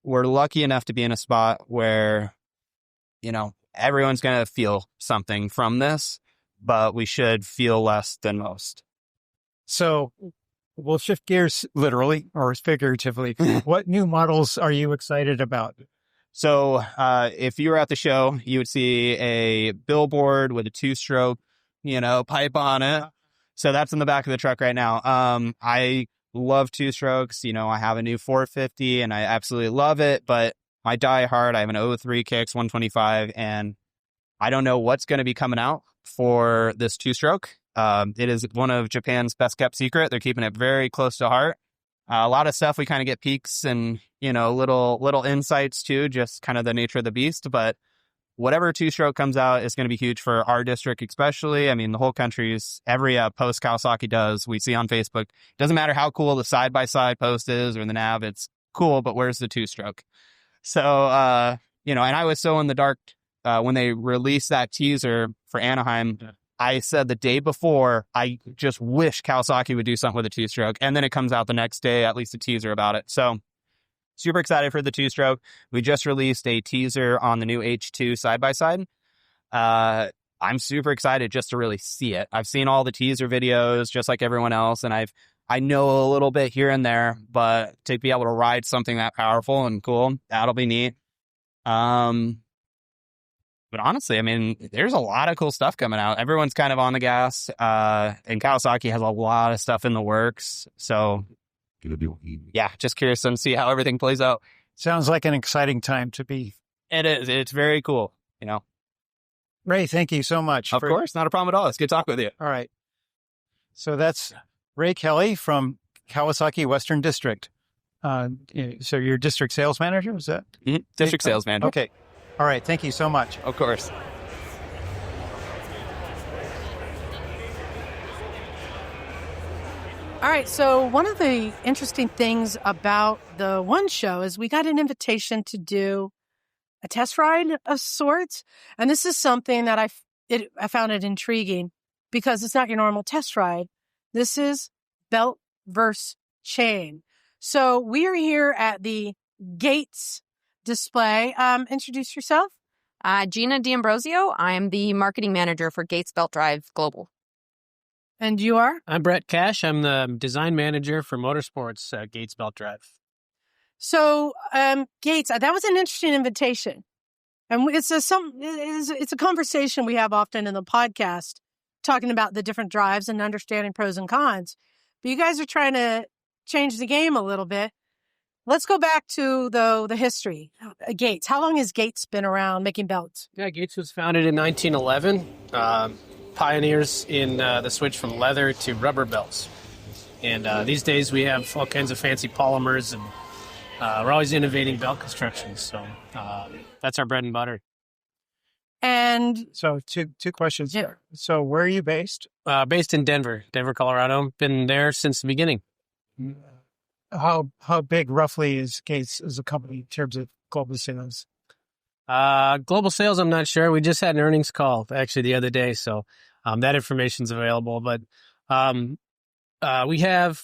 We're lucky enough to be in a spot where, everyone's going to feel something from this, but we should feel less than most. So we'll shift gears literally or figuratively. What new models are you excited about? So if you were at the show, you would see a billboard with a 2-stroke, pipe on it. So that's in the back of the truck right now. I love 2-strokes. I have a new 450 and I absolutely love it, but my Die Hard. I have an 03 Kicks 125, and I don't know what's going to be coming out for this two-stroke. It is one of Japan's best kept secret. They're keeping it very close to heart. A lot of stuff we kind of get peeks and, little insights too, just kind of the nature of the beast. But whatever two-stroke comes out is going to be huge for our district, especially. I mean, the whole country's every post Kawasaki does, we see on Facebook. Doesn't matter how cool the side-by-side post is or the nav, it's cool, but where's the two-stroke? So, and I was so in the dark when they released that teaser for Anaheim. I said the day before, I just wish Kawasaki would do something with a two-stroke. And then it comes out the next day, at least a teaser about it. So super excited for the two-stroke. We just released a teaser on the new H2 side-by-side. I'm super excited just to really see it. I've seen all the teaser videos just like everyone else, and I know a little bit here and there, but to be able to ride something that powerful and cool, that'll be neat. But honestly, I mean, there's a lot of cool stuff coming out. Everyone's kind of on the gas, and Kawasaki has a lot of stuff in the works. So, yeah, just curious to see how everything plays out. Sounds like an exciting time to be. It is. It's very cool, Ray, thank you so much. Of course, not a problem at all. It's good talk with you. All right. So that's Ray Kelly from Kawasaki Western District. So you're district sales manager, is that? Mm-hmm. District sales manager. Okay. All right. Thank you so much. Of course. All right. So one of the interesting things about the One Show is we got an invitation to do a test ride of sorts. And this is something that I found it intriguing because it's not your normal test ride. This is belt versus chain. So we are here at the Gates display. Introduce yourself. Gina D'Ambrosio. I'm the marketing manager for Gates Belt Drive Global. And you are? I'm Brett Cash. I'm the design manager for motorsports at Gates Belt Drive. So, Gates, that was an interesting invitation. And it's a conversation we have often in the podcast, talking about the different drives and understanding pros and cons. But you guys are trying to change the game a little bit. Let's go back to the history. Gates. How long has Gates been around making belts? Yeah, Gates was founded in 1911. Pioneers in the switch from leather to rubber belts. And these days we have all kinds of fancy polymers, and we're always innovating belt construction. So that's our bread and butter. And so two questions. Yeah. So where are you based? Based in Denver, Colorado. Been there since the beginning. How big roughly is Gates as a company in terms of global sales? Global sales, I'm not sure. We just had an earnings call actually the other day, so that information's available. But we have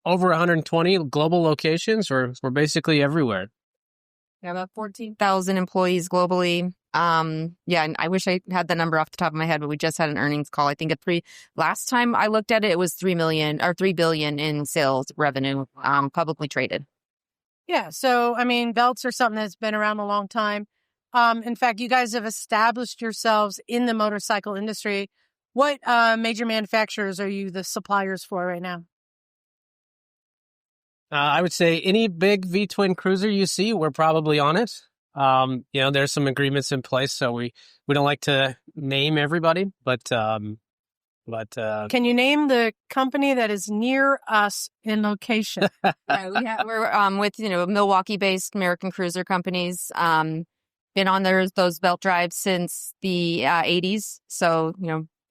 over 120 global locations. We're basically everywhere. We have about 14,000 employees globally. And I wish I had the number off the top of my head, but we just had an earnings call. I think last time I looked at it, it was $3 billion in sales revenue, publicly traded. Yeah. So, I mean, belts are something that's been around a long time. In fact, you guys have established yourselves in the motorcycle industry. What major manufacturers are you the suppliers for right now? I would say any big V-twin cruiser you see, we're probably on it. There's some agreements in place, so we don't like to name everybody, but can you name the company that is near us in location? We're with Milwaukee-based American cruiser companies. Been on those belt drives since the 80s, so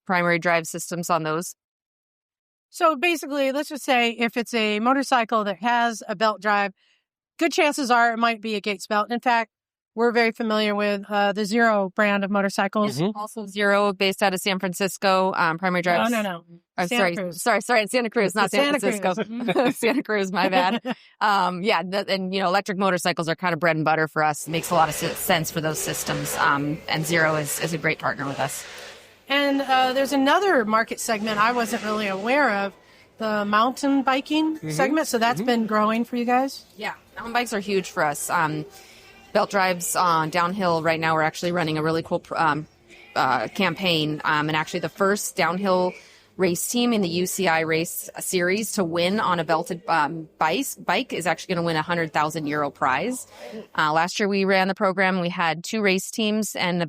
primary drive systems on those. So basically, let's just say if it's a motorcycle that has a belt drive, good chances are it might be a Gates belt. In fact, we're very familiar with the Zero brand of motorcycles. Mm-hmm. Also Zero, based out of San Francisco, primary drives. No. I'm sorry, Santa Cruz, not San Francisco. Santa Cruz, my bad. Electric motorcycles are kind of bread and butter for us. It makes a lot of sense for those systems. And Zero is a great partner with us. And there's another market segment I wasn't really aware of, the mountain biking segment. So that's been growing for you guys? Yeah, mountain bikes are huge for us. Belt drives on downhill right now. We're actually running a really cool campaign. And actually the first downhill race team in the UCI race series to win on a belted bike is actually going to win a €100,000 prize. Last year we ran the program. We had 2 race teams and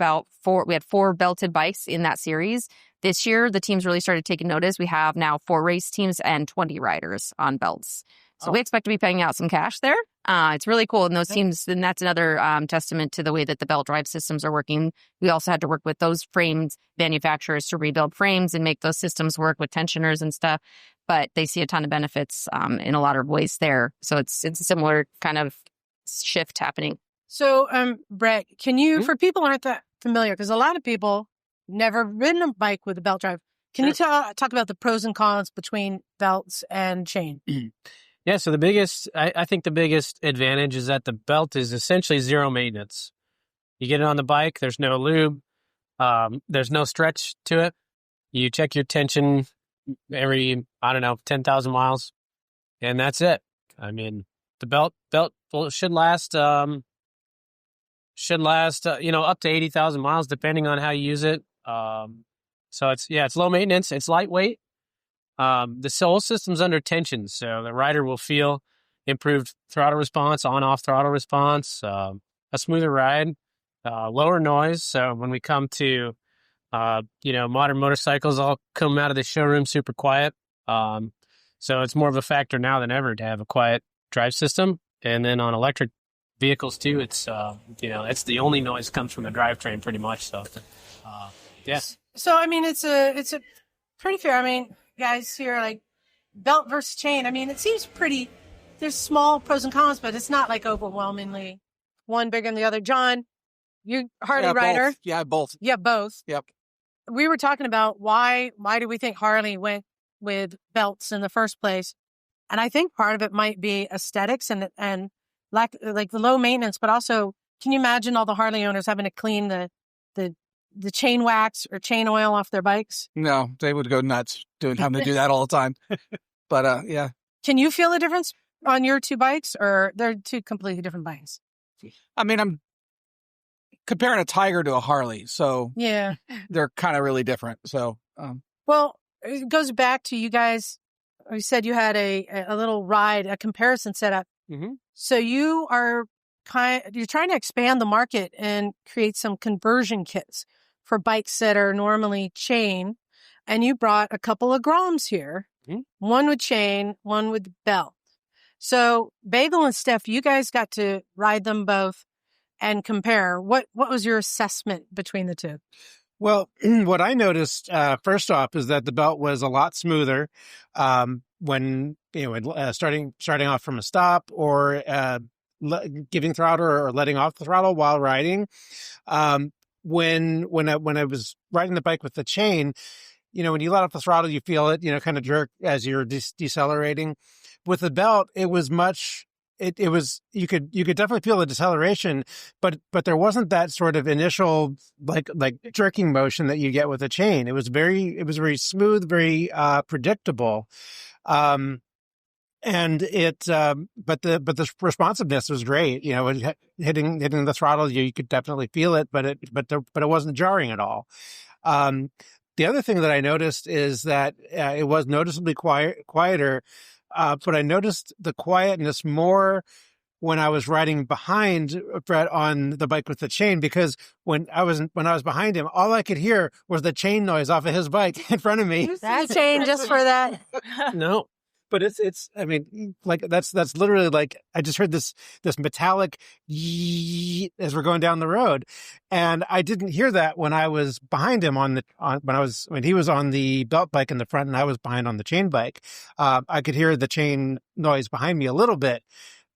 we had 4 belted bikes in that series. This year, the teams really started taking notice. We have now 4 race teams and 20 riders on belts. So we expect to be paying out some cash there. It's really cool. And those teams, and that's another testament to the way that the belt drive systems are working. We also had to work with those frames manufacturers to rebuild frames and make those systems work with tensioners and stuff. But they see a ton of benefits in a lot of ways there. So it's a similar kind of shift happening. So, Brett, can you, for people who aren't that familiar, because a lot of people never ridden a bike with a belt drive. Can you talk about the pros and cons between belts and chain? Yeah, so I think the biggest advantage is that the belt is essentially zero maintenance. You get it on the bike, there's no lube, there's no stretch to it. You check your tension every, 10,000 miles, and that's it. I mean, the belt should last, up to 80,000 miles, depending on how you use it. So it's low maintenance, it's lightweight. The whole system's under tension, so the rider will feel improved throttle response, on-off throttle response, a smoother ride, lower noise. So when we come to, modern motorcycles, all come out of the showroom super quiet. So it's more of a factor now than ever to have a quiet drive system. And then on electric vehicles too, it's it's the only noise comes from the drivetrain pretty much. So, yes. So I mean, it's a pretty fair. I mean, guys here like belt versus chain. I mean, it seems pretty. There's small pros and cons, but it's not like overwhelmingly one bigger than the other. John, you Harley rider? Both. Yeah, both. Yeah, both. Yep. We were talking about why do we think Harley went with belts in the first place, and I think part of it might be aesthetics and lack, like the low maintenance, but also, can you imagine all the Harley owners having to clean the chain wax or chain oil off their bikes? No, they would go nuts having to do that all the time. But yeah. Can you feel a difference on your 2 bikes, or they're 2 completely different bikes? I mean, I'm comparing a Tiger to a Harley, so yeah, they're kind of really different. So, well, it goes back to you guys. You said you had a little ride, a comparison set up. Mm-hmm. So you're trying to expand the market and create some conversion kits for bikes that are normally chain. And you brought a couple of Groms here, one with chain, one with belt. So Bagel and Steph, you guys got to ride them both and compare. What was your assessment between the 2? Well, what I noticed first off is that the belt was a lot smoother when starting off from a stop or giving throttle or letting off the throttle while riding. When I was riding the bike with the chain, when you let off the throttle, you feel it, kind of jerk as you're decelerating. With the belt, it was much. It was you could definitely feel the deceleration, but there wasn't that sort of initial like jerking motion that you get with a chain. It was very smooth, very predictable, and but the responsiveness was great. Hitting the throttle, you could definitely feel it, but it wasn't jarring at all. The other thing that I noticed is that it was noticeably quieter. But I noticed the quietness more when I was riding behind Brett on the bike with the chain, because when I was behind him, all I could hear was the chain noise off of his bike in front of me. That's a chain just for that. No. But it's I mean, like that's literally like I just heard this metallic yee as we're going down the road, and I didn't hear that when I was behind him when he was on the belt bike in the front and I was behind on the chain bike. I could hear the chain noise behind me a little bit,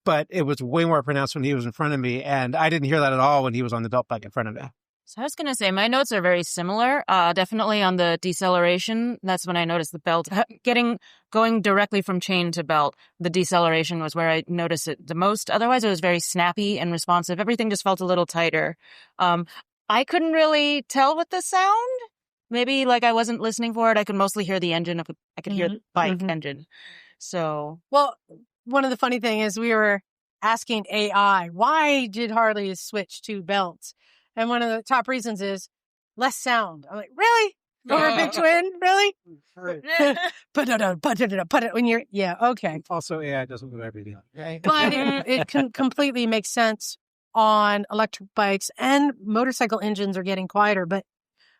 but it was way more pronounced when he was in front of me, and I didn't hear that at all when he was on the belt bike in front of me. So I was going to say, my notes are very similar. Definitely on the deceleration, that's when I noticed the belt going directly from chain to belt. The deceleration was where I noticed it the most. Otherwise, it was very snappy and responsive. Everything just felt a little tighter. I couldn't really tell with the sound. Maybe like I wasn't listening for it. I could mostly hear the engine. I could hear the bike engine. So, well, one of the funny thing is we were asking AI, why did Harley switch to belts? And one of the top reasons is less sound. I'm like, really? Over a big twin? Really? Put it when you're, yeah, okay. Also, AI doesn't do everything. Right? But it can completely make sense on electric bikes, and motorcycle engines are getting quieter. But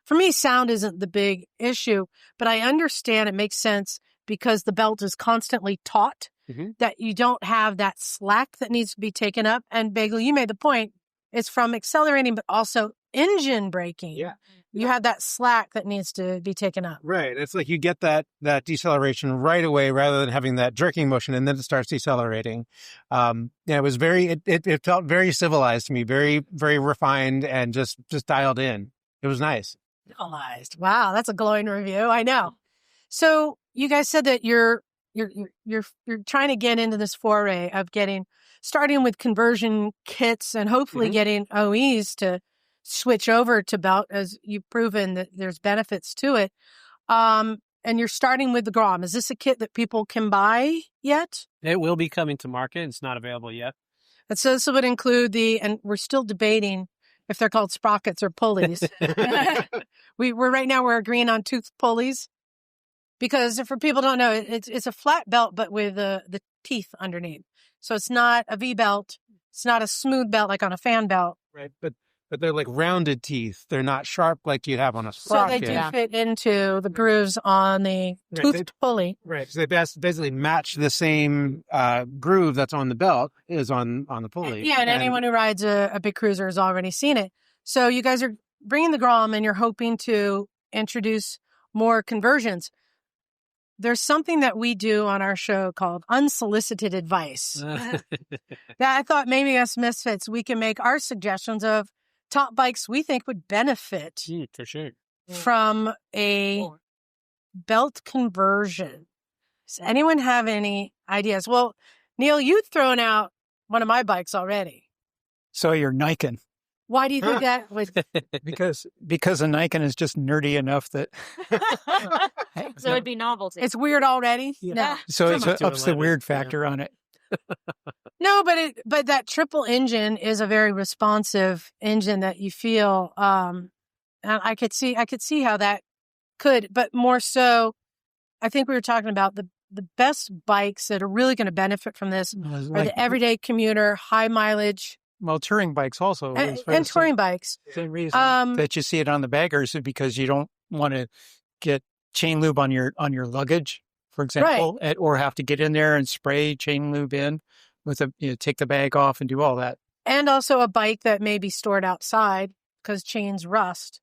for me, sound isn't the big issue, but I understand it makes sense because the belt is constantly taut, that you don't have that slack that needs to be taken up. And Bagel, you made the point, it's from accelerating, but also engine braking. Yeah. You have that slack that needs to be taken up. Right. It's like you get that deceleration right away rather than having that jerking motion and then it starts decelerating. It was it felt very civilized to me, very, very refined and just dialed in. It was nice. Civilized. Wow. That's a glowing review. I know. So you guys said that you're trying to get into this foray of starting with conversion kits and hopefully getting OEs to switch over to belt, as you've proven that there's benefits to it. And you're starting with the Grom. Is this a kit that people can buy yet? It will be coming to market. It's not available yet. And so this would include and we're still debating if they're called sprockets or pulleys. We're agreeing on tooth pulleys. Because for people who don't know, it's a flat belt, but with the teeth underneath. So it's not a V belt. It's not a smooth belt like on a fan belt. Right. But they're like rounded teeth. They're not sharp like you have on a sprocket. So they do fit into the grooves on the toothed pulley. Right. So they basically match the same groove that's on the belt is on the pulley. Yeah, and anyone who rides a big cruiser has already seen it. So you guys are bringing the Grom and you're hoping to introduce more conversions. There's something that we do on our show called unsolicited advice. That I thought maybe us misfits, we can make our suggestions of top bikes we think would benefit for sure from a belt conversion. Does anyone have any ideas? Well, Neal, you've thrown out one of my bikes already. So you're Nikon. Why do you think that would? Because a Nikon is just nerdy enough that. So it'd be novelty. It's weird already. Yeah. No. So it ups the weird factor on it. No, but that triple engine is a very responsive engine that you feel. And I could see how that could, but more so, I think we were talking about the best bikes that are really going to benefit from this are the everyday commuter, high mileage. Well, touring bikes also. And touring bikes. Same reason that you see it on the baggers is because you don't want to get chain lube on your luggage, for example, or have to get in there and spray chain lube in with take the bag off and do all that. And also a bike that may be stored outside because chains rust.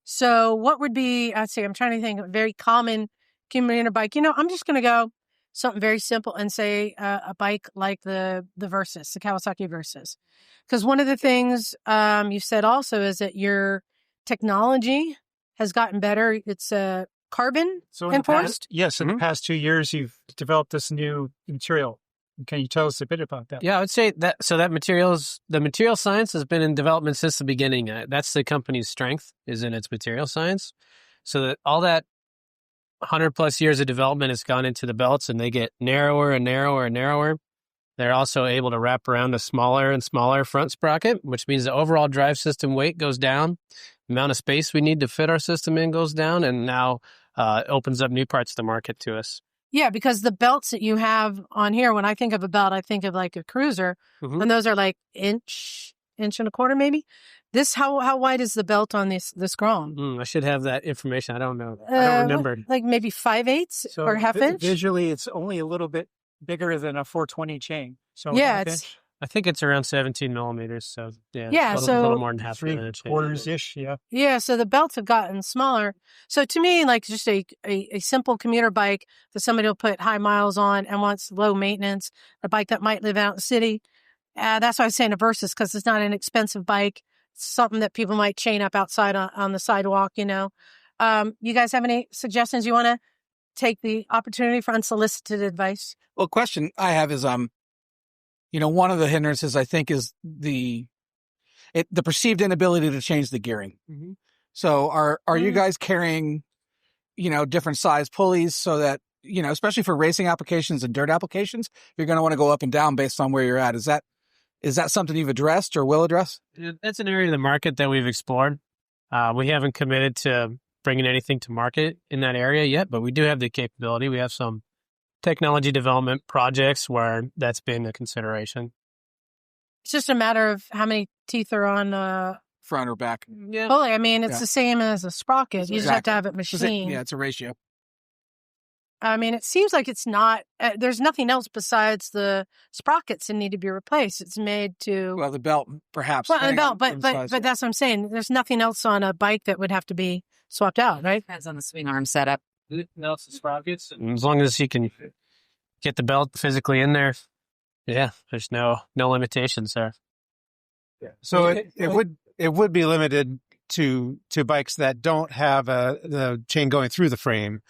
So what would be, I'm trying to think of a very common commuter bike. I'm just going to go something very simple and say a bike like the Versus, the Kawasaki Versus. Because one of the things you said also is that your technology has gotten better. It's carbon enforced? Yes, in the past 2 years, you've developed this new material. Can you tell us a bit about that? Yeah, I would say that. So the material science has been in development since the beginning. That's the company's strength, is in its material science. So that all that 100 plus years of development has gone into the belts, and they get narrower and narrower and narrower. They're also able to wrap around a smaller and smaller front sprocket, which means the overall drive system weight goes down. The amount of space we need to fit our system in goes down, and now opens up new parts of the market to us. Yeah, because the belts that you have on here, when I think of a belt, I think of like a cruiser, and those are like inch and a quarter maybe. How wide is the belt on this Grom? I should have that information. I don't know. I don't remember. Like maybe 5/8 or half inch? Visually, it's only a little bit bigger than a 420 chain. So yeah, I think it's around 17 millimeters. So yeah, a little more than half an inch. 3/4-ish. Yeah. Yeah. So the belts have gotten smaller. So to me, like just a simple commuter bike that somebody will put high miles on and wants low maintenance, a bike that might live out in the city. That's why I was saying a Versus, because it's not an expensive bike. It's something that people might chain up outside on the sidewalk, You guys have any suggestions? You want to take the opportunity for unsolicited advice? Well, question I have is, one of the hindrances I think is the perceived inability to change the gearing. Mm-hmm. So are you guys carrying, different size pulleys so that, especially for racing applications and dirt applications, you're going to want to go up and down based on where you're at. Is that something you've addressed or will address? That's an area of the market that we've explored. We haven't committed to bringing anything to market in that area yet, but we do have the capability. We have some technology development projects where that's been a consideration. It's just a matter of how many teeth are on front or back. Yeah. Well, I mean, it's the same as a sprocket. You just have to have it machined. Yeah, it's a ratio. I mean, it seems like it's not, there's nothing else besides the sprockets that need to be replaced. It's made to... Well, the belt, perhaps. Well, the belt, but that's what I'm saying. There's nothing else on a bike that would have to be swapped out, right? Depends on the swing arm setup. Belts and sprockets. And as long as you can get the belt physically in there, yeah, there's no limitations there. Yeah. So it would be limited to bikes that don't have the chain going through the frame,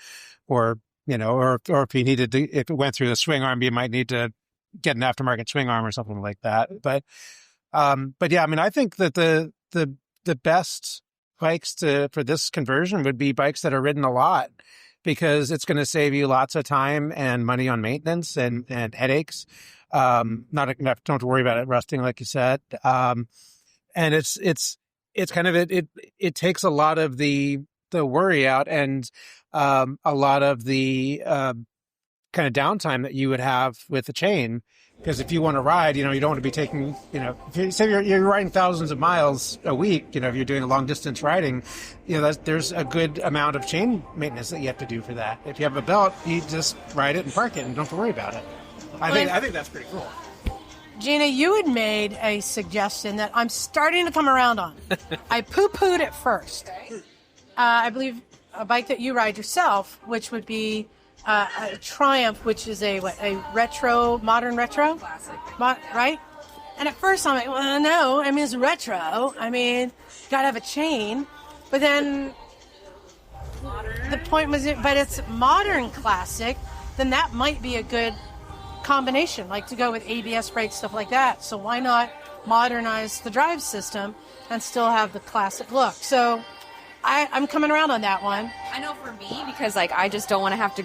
or if you needed to, if it went through the swing arm, you might need to get an aftermarket swing arm or something like that. But yeah, I mean, I think that the best bikes for this conversion would be bikes that are ridden a lot, because it's going to save you lots of time and money on maintenance and headaches. Not enough, don't worry about it rusting, like you said. And it's kind of it takes a lot of the worry out, and a lot of the kind of downtime that you would have with the chain. Because if you want to ride, you don't want to be taking, if you say you're riding thousands of miles a week, if you're doing a long distance riding, there's a good amount of chain maintenance that you have to do for that. If you have a belt, you just ride it and park it and don't have to worry about it. I think that's pretty cool. Gina, you had made a suggestion that I'm starting to come around on. I poo-pooed it first. I believe a bike that you ride yourself, which would be a Triumph, which is a retro, modern retro? Classic. Right? And at first I'm like, well, no, I mean, it's retro. I mean, got to have a chain. But then the point was, but it's modern classic, then that might be a good combination, like to go with ABS brakes, stuff like that. So why not modernize the drive system and still have the classic look? So I'm coming around on that one. I know for me, because I just don't want to have to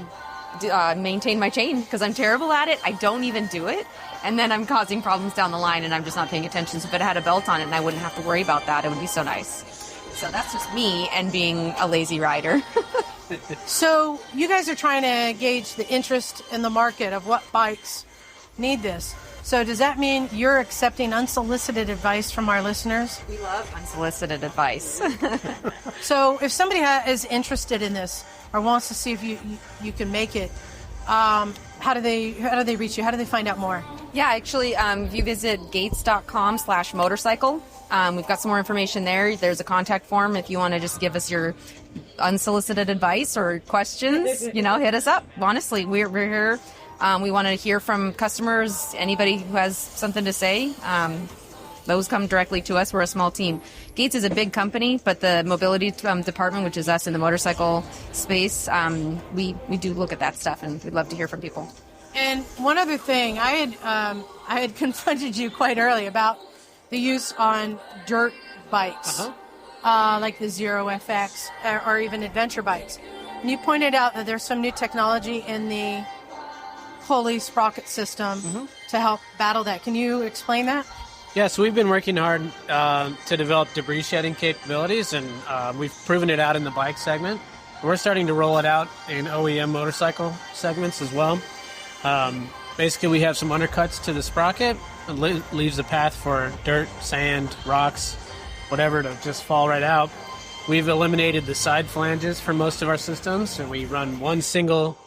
maintain my chain, because I'm terrible at it. I don't even do it, and then I'm causing problems down the line, and I'm just not paying attention. So if it had a belt on it and I wouldn't have to worry about that, it would be so nice. So that's just me and being a lazy rider. So you guys are trying to gauge the interest in the market of what bikes need this. So does that mean you're accepting unsolicited advice from our listeners? We love unsolicited advice. So if somebody is interested in this or wants to see if you can make it, how do they reach you? How do they find out more? Yeah, actually, if you visit gates.com/motorcycle, we've got some more information there. There's a contact form if you want to just give us your unsolicited advice or questions. Hit us up. Honestly, we're here. We want to hear from customers, anybody who has something to say. Those come directly to us. We're a small team. Gates is a big company, but the mobility department, which is us in the motorcycle space, we do look at that stuff, and we'd love to hear from people. And one other thing, I had confronted you quite early about the use on dirt bikes, like the Zero FX or even adventure bikes. And you pointed out that there's some new technology in the pulley sprocket system to help battle that. Can you explain that? Yeah, so we've been working hard to develop debris shedding capabilities, and we've proven it out in the bike segment. We're starting to roll it out in OEM motorcycle segments as well. Basically, we have some undercuts to the sprocket. It leaves a path for dirt, sand, rocks, whatever to just fall right out. We've eliminated the side flanges for most of our systems, and we run one single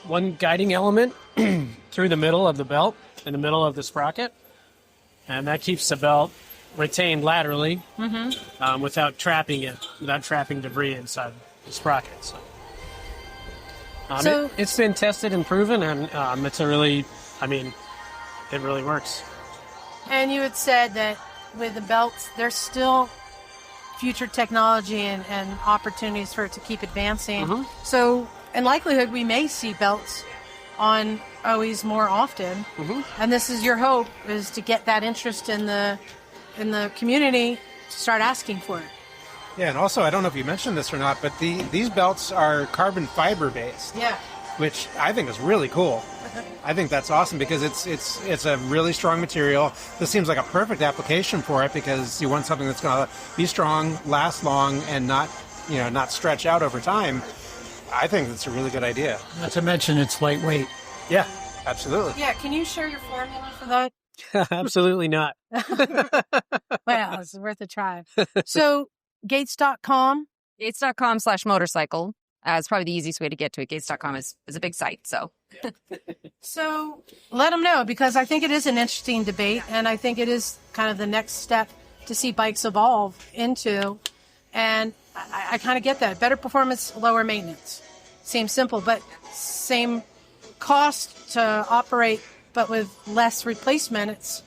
one guiding element through the middle of the belt, in the middle of the sprocket, and that keeps the belt retained laterally without trapping debris inside the sprocket. So, it's been tested and proven, and it really works. And you had said that with the belts, there's still future technology and opportunities for it to keep advancing. So in likelihood, we may see belts on OEs more often. And this is your hope, is to get that interest in the community to start asking for it. Yeah, and also, I don't know if you mentioned this or not, but these belts are carbon fiber based. Yeah. Which I think is really cool. I think that's awesome because it's a really strong material. This seems like a perfect application for it because you want something that's going to be strong, last long, and not stretch out over time. I think that's a really good idea. Not to mention it's lightweight. Yeah, absolutely. Yeah, can you share your formula for that? Absolutely not. Well, it's worth a try. So, Gates.com? Gates.com/motorcycle. It's probably the easiest way to get to it. Gates.com is a big site, so. So let them know, because I think it is an interesting debate, and I think it is kind of the next step to see bikes evolve into. And I kind of get that. Better performance, lower maintenance. Seems simple, but same cost to operate, but with less replacement, it's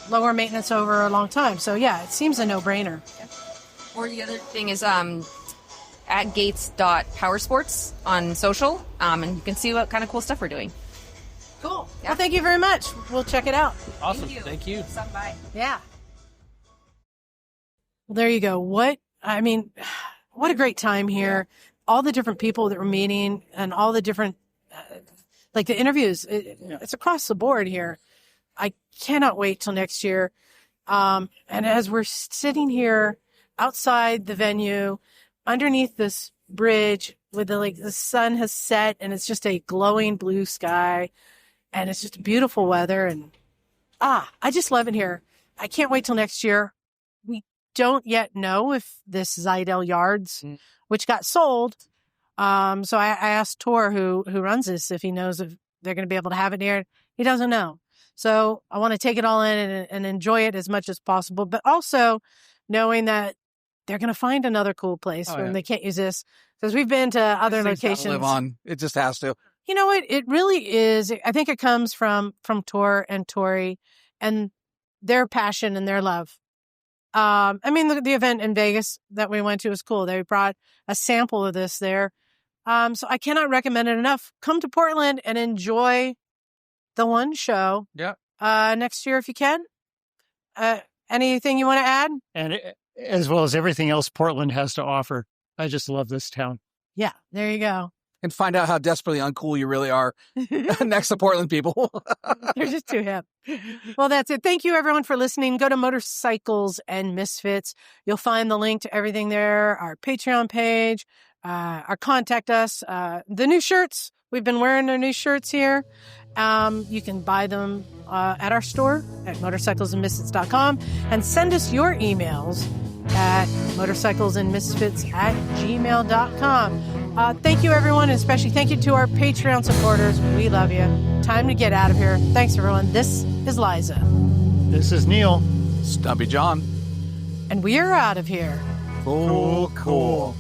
lower maintenance over a long time. So yeah, it seems a no-brainer. Or the other thing is at gates.powersports on social, and you can see what kind of cool stuff we're doing. Cool. Yeah. Well, thank you very much. We'll check it out. Awesome. Thank you. Stop by. Yeah. Well, there you go. What a great time here. All the different people that we're meeting and all the different, like the interviews, it's across the board here. I cannot wait till next year. And as we're sitting here outside the venue, underneath this bridge with the sun has set and it's just a glowing blue sky and it's just beautiful weather. And I just love it here. I can't wait till next year. We don't yet know if this Zidell Yards, which got sold. So I asked Tor, who runs this, if he knows if they're going to be able to have it here. He doesn't know. So I want to take it all in and enjoy it as much as possible, but also knowing that they're going to find another cool place when they can't use this, because we've been to other locations. Live on. It just has to. You know what? It really is. I think it comes from Tor and Tori and their passion and their love. The event in Vegas that we went to was cool. They brought a sample of this there. So I cannot recommend it enough. Come to Portland and enjoy the One Show. Yeah. Next year if you can. Anything you want to add? And as well as everything else Portland has to offer. I just love this town. Yeah, there you go. And find out how desperately uncool you really are next to Portland people. They're just too hip. Well, that's it. Thank you, everyone, for listening. Go to Motorcycles and Misfits. You'll find the link to everything there, our Patreon page, our contact us, the new shirts. We've been wearing our new shirts here. You can buy them at our store at motorcyclesandmisfits.com and send us your emails at motorcyclesandmisfits@gmail.com. Thank you, everyone, and especially thank you to our Patreon supporters. We love you. Time to get out of here. Thanks, everyone. This is Liza. This is Neal. Stumpy John. And we are out of here. Cool.